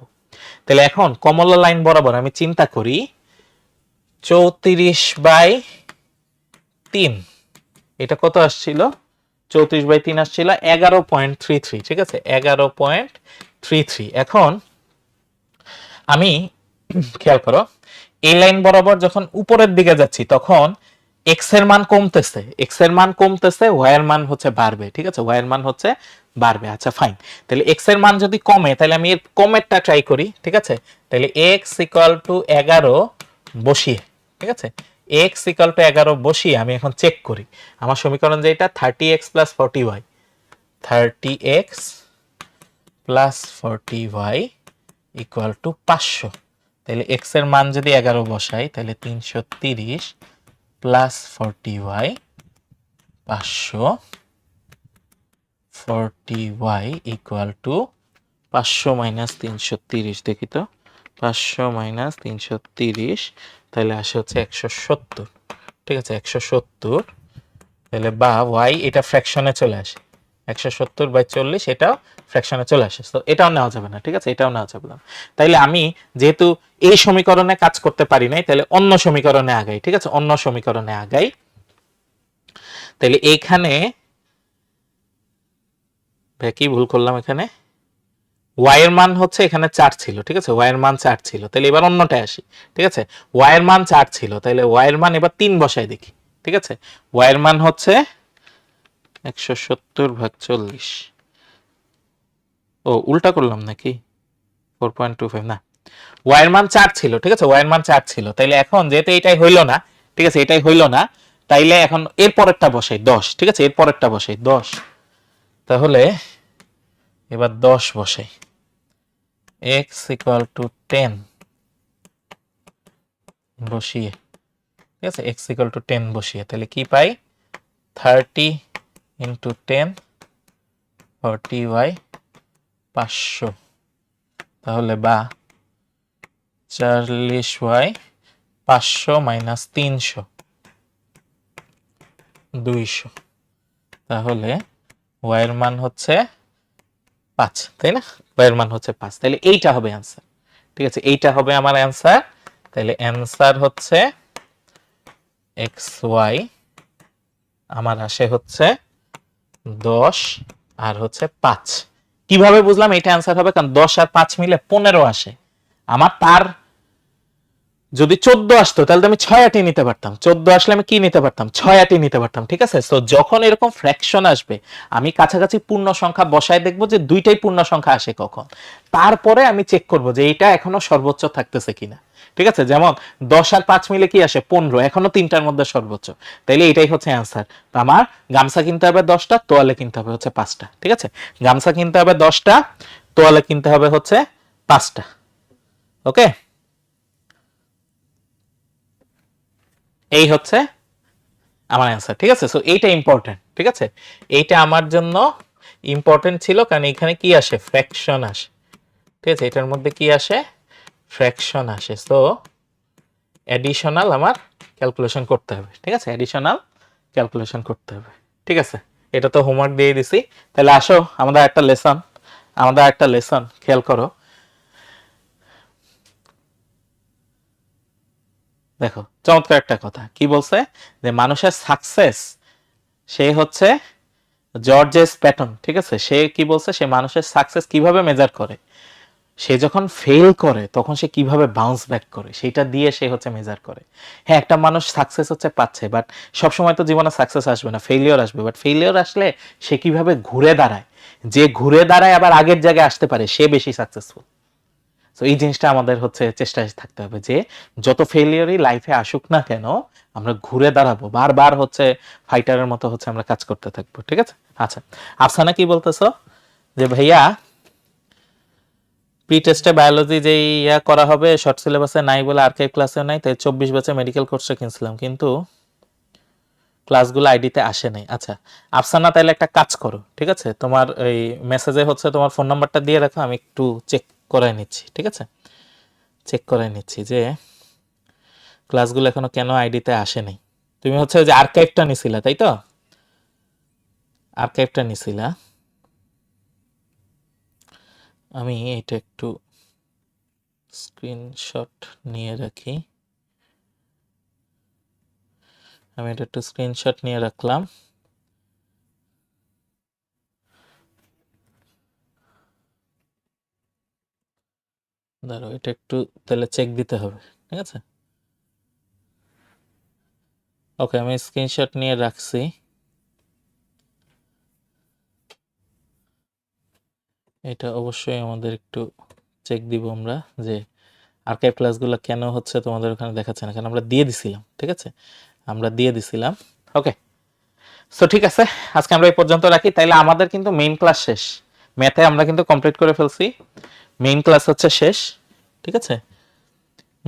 তাহলে এখন কমলা লাইন বরাবর আমি চিন্তা করি 34/3, এটা কত আসছিল? 34/3 আসছিল 11.33, ঠিক আছে 11.33। এখন আমি খেয়াল করো এই লাইন বরাবর যখন উপরের দিকে যাচ্ছি তখন এক্স এর মান কমতেছে, এক্স এর মান কমতেছে, ওয়াই এর মান হচ্ছে বাড়বে, ঠিক আছে ওয়াই এর মান হচ্ছে বাড়বে। আচ্ছা ফাইন, তাহলে এক্স এর মান যদি কমে তাহলে আমি এর কমেরটা ট্রাই করি, ঠিক আছে। তাহলে এক্স ইকুয়াল টু 11 বসিয়ে, ঠিক আছে এক্স ইকুয়াল টু 11 বসিয়ে আমি এখন চেক করি আমার সমীকরণ যেটা 30x plus 40y, 30x plus 40y equal to 500। তাহলে এক্স এর মান যদি 11 বসাই তাহলে 330 plus 40y 500, 40y equal to 500 minus 330, দেখি তো 500 মাইনাস 330 তাহলে আসে হচ্ছে 170, ঠিক আছে 170। তাহলে বা y এটা ফ্র্যাকশনে চলে আসে 170/40, এটাও ফ্র্যাকশনে চলে আসে, তো এটাও নেওয়া যাবে না, ঠিক আছে এটাও নেওয়া যাবে না। তাইলে আমি যেহেতু এই সমীকরণে কাজ করতে পারি নাই তাহলে অন্য সমীকরণে আগাই, ঠিক আছে অন্য সমীকরণে আগাই। তাহলে এইখানে কি ভুল করলাম, এখানে y এর মান হচ্ছে এখানে 4 ছিল, ঠিক আছে y এর মান 4 ছিল, তাহলে এবার অন্যটায় আসি, ঠিক আছে y এর মান 4 ছিল, তাহলে y এর মান এবার 3 বসাই দেখি, ঠিক আছে y এর মান হচ্ছে 170/40, ও উল্টা করলাম নাকি 4.25 না, y এর মান 4 ছিল, ঠিক আছে y এর মান 4 ছিল। তাইলে এখন যেহেতু এটাই হইল না, ঠিক আছে এটাই হইল না, তাইলে এখন এর পরেরটা বসাই 10, ঠিক আছে এর পরেরটা বসাই 10। তাহলে এবার 10 বসাই, x ইকুয়াল টু 10 বসিয়ে, ঠিক আছে x ইকুয়াল টু 10 বসিয়ে তাহলে কি পাই 30 ইন্টু 10 40y 500, তাহলে বা 40y 500 মাইনাস 300 200, তাহলে y এর মান হচ্ছে 5, তাই না y এর মান হচ্ছে 5, তাহলে এইটা হবে অ্যান্সার, ঠিক আছে এইটা হবে আমার অ্যান্সার। তাহলে অ্যান্সার হচ্ছে xy আমার আসে হচ্ছে 10 আর হচ্ছে 5। কিভাবে বুঝলাম এটা অ্যান্সার হবে, কারণ 10 আর 5 মিলে 15 আসে আমার, তার যদি 14 আসতো তাহলে আমি 6 আটি নিতে পারতাম, 14 আসলে আমি কি নিতে পারতাম 6 আটি নিতে পারতাম, ঠিক আছে। তো যখন এরকম ফ্র্যাকশন আসবে আমি কাছাকাছি পূর্ণ সংখ্যা বসায় দেখবো যে দুইটাই পূর্ণ সংখ্যা আসে কখন, তারপরে আমি চেক করব যে এটা এখনো সর্বোচ্চ থাকতেছে কিনা, ঠিক আছে। যেমন 10 আর 5 মিলে কি আসে 15, এখনো তিনটার মধ্যে সর্বোচ্চ, তাইলে এটাই হচ্ছে অ্যান্সার। তো আমার গামছা কিনতে হবে 10টা, তোয়ালে কিনতে হবে হচ্ছে 5টা, ঠিক আছে গামছা কিনতে হবে 10টা, তোয়ালে কিনতে হবে হচ্ছে 5টা। ওকে, এই হচ্ছে আমার অ্যান্সার, ঠিক আছে। সো এইটা ইম্পর্টেন্ট, ঠিক আছে এইটা আমার জন্য ইম্পর্টেন্ট ছিল, কারণ এখানে কি আসে ফ্র্যাকশন আসে, ঠিক আছে এটার মধ্যে কি আসে ফ্র্যাকশন আসে। সো অ্যাডিশনাল আমার ক্যালকুলেশন করতে হবে, ঠিক আছে অ্যাডিশনাল ক্যালকুলেশন করতে হবে, ঠিক আছে। এটা তো হোমওয়ার্ক দিয়ে দিছি, তাহলে আসো আমাদের একটা লেসন খেয়াল করো। দেখো চমৎকার একটা কথা কি বলছে, যে মানুষের সাকসেস সে হচ্ছে জর্জেস প্যাটন, ঠিক আছে সে কি বলছে, সে মানুষের সাকসেস কিভাবে মেজার করে, সে যখন ফেল করে তখন সে কিভাবে বাউন্স ব্যাক করে সেটা দিয়ে সে হচ্ছে মেজার করে। হ্যাঁ একটা মানুষ সাকসেস হচ্ছে পাচ্ছে, বাট সবসময় তো জীবনে সাকসেস আসবে না, ফেলিওর আসবে, বাট ফেলিওর আসলে সে কিভাবে ঘুরে দাঁড়ায়, যে ঘুরে দাঁড়ায় আবার আগের জায়গায় আসতে পারে সে বেশি সাকসেসফুল। তো এই জিনিসটা আমাদের হচ্ছে চেষ্টায় থাকতে হবে যে যত ফেলিওরই লাইফে আসুক না কেন আমরা ঘুরে দাঁড়াবো, বারবার হচ্ছে ফাইটারের মতো হচ্ছে আমরা কাজ করতে থাকবো, ঠিক আছে। আচ্ছা আফসানা কি বলতেছো, যে ভাইয়া প্রি টেস্টে বায়োলজি যে ইয়া করা হবে শর্ট সিলেবাসে নাই বলে আর্কাইভ ক্লাসেও নাই, তাই 24 ব্যাচে মেডিকেল কোর্সে কিনছিলাম কিন্তু ক্লাসগুলো আইডিতে আসে নাই। আচ্ছা আফসানা তাহলে একটা কাজ করো, ঠিক আছে তোমার এই মেসেজে হচ্ছে তোমার ফোন নাম্বারটা দিয়ে রাখো, আমি একটু চেক করে নিচ্ছি, ঠিক আছে চেক করে নিচ্ছি যে ক্লাসগুলো এখনো কেন আইডিতে আসে নাই। তুমি হচ্ছে যে আর্কাইভটা নিছিলা তাই তো, আর্কাইভটা নিছিলা, আমি এটা একটু স্ক্রিনশট নিয়ে রাখি, আমি এটা একটু স্ক্রিনশট নিয়ে রাখলাম। দাঁড়াও, এটা একটু তাহলে চেক দিতে হবে, ঠিক আছে। ওকে, আমি স্ক্রিনশট নিয়ে রাখছি। এটা অবশ্যই আমাদের একটু চেক দিব আমরা যে আর্কাইভ ক্লাসগুলো কেন হচ্ছে তোমাদের ওখানে দেখাচ্ছে না, কারণ আমরা দিয়ে দিছিলাম, ঠিক আছে, আমরা দিয়ে দিছিলাম। ওকে, সো ঠিক আছে, আজকে আমরা এই পর্যন্ত রাখি। তাইলে আমাদের কিন্তু মেইন ক্লাস শেষ, ম্যাথে আমরা কিন্তু কমপ্লিট করে ফেলছি, মেইন ক্লাস হচ্ছে শেষ, ঠিক আছে,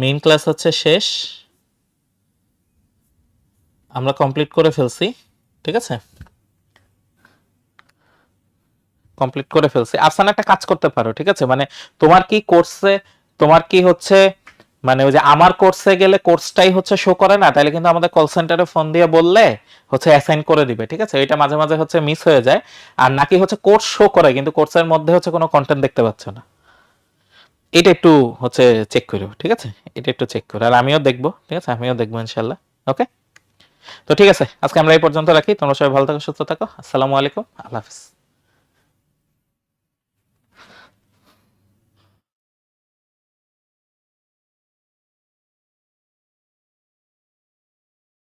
মেইন ক্লাস হচ্ছে শেষ, আমরা কমপ্লিট করে ফেলছি, ঠিক আছে, কমপ্লিট করে ফেলছি। আফসানা একটা কাজ করতে পারো, ঠিক আছে, মানে তোমার কি কোর্সে, তোমার কি হচ্ছে, মানে ওই যে আমার কোর্সে গেলে কোর্সটাই হচ্ছে শো করে না, তাহলে কিন্তু আমাদের কল সেন্টারে ফোন দিয়ে বললে হচ্ছে অ্যাসাইন করে দিবে, ঠিক আছে, এটা মাঝে মাঝে হচ্ছে মিস হয়ে যায়। আর নাকি হচ্ছে কোর্স শো করে কিন্তু কোর্সের মধ্যে হচ্ছে কোনো কন্টেন্ট দেখতে পাচ্ছ না, এটা একটু হচ্ছে চেক করো, ঠিক আছে, এটা একটু চেক করো, আর আমিও দেখবো, ঠিক আছে, আমিও দেখবো ইনশাল্লাহ। ওকে, তো ঠিক আছে, আজকে আমরা এই পর্যন্ত রাখি। তোমরা সবাই ভালো থাকো, সুস্থ থাকো। আসসালামু আলাইকুম, আল্লাহ হাফিজ।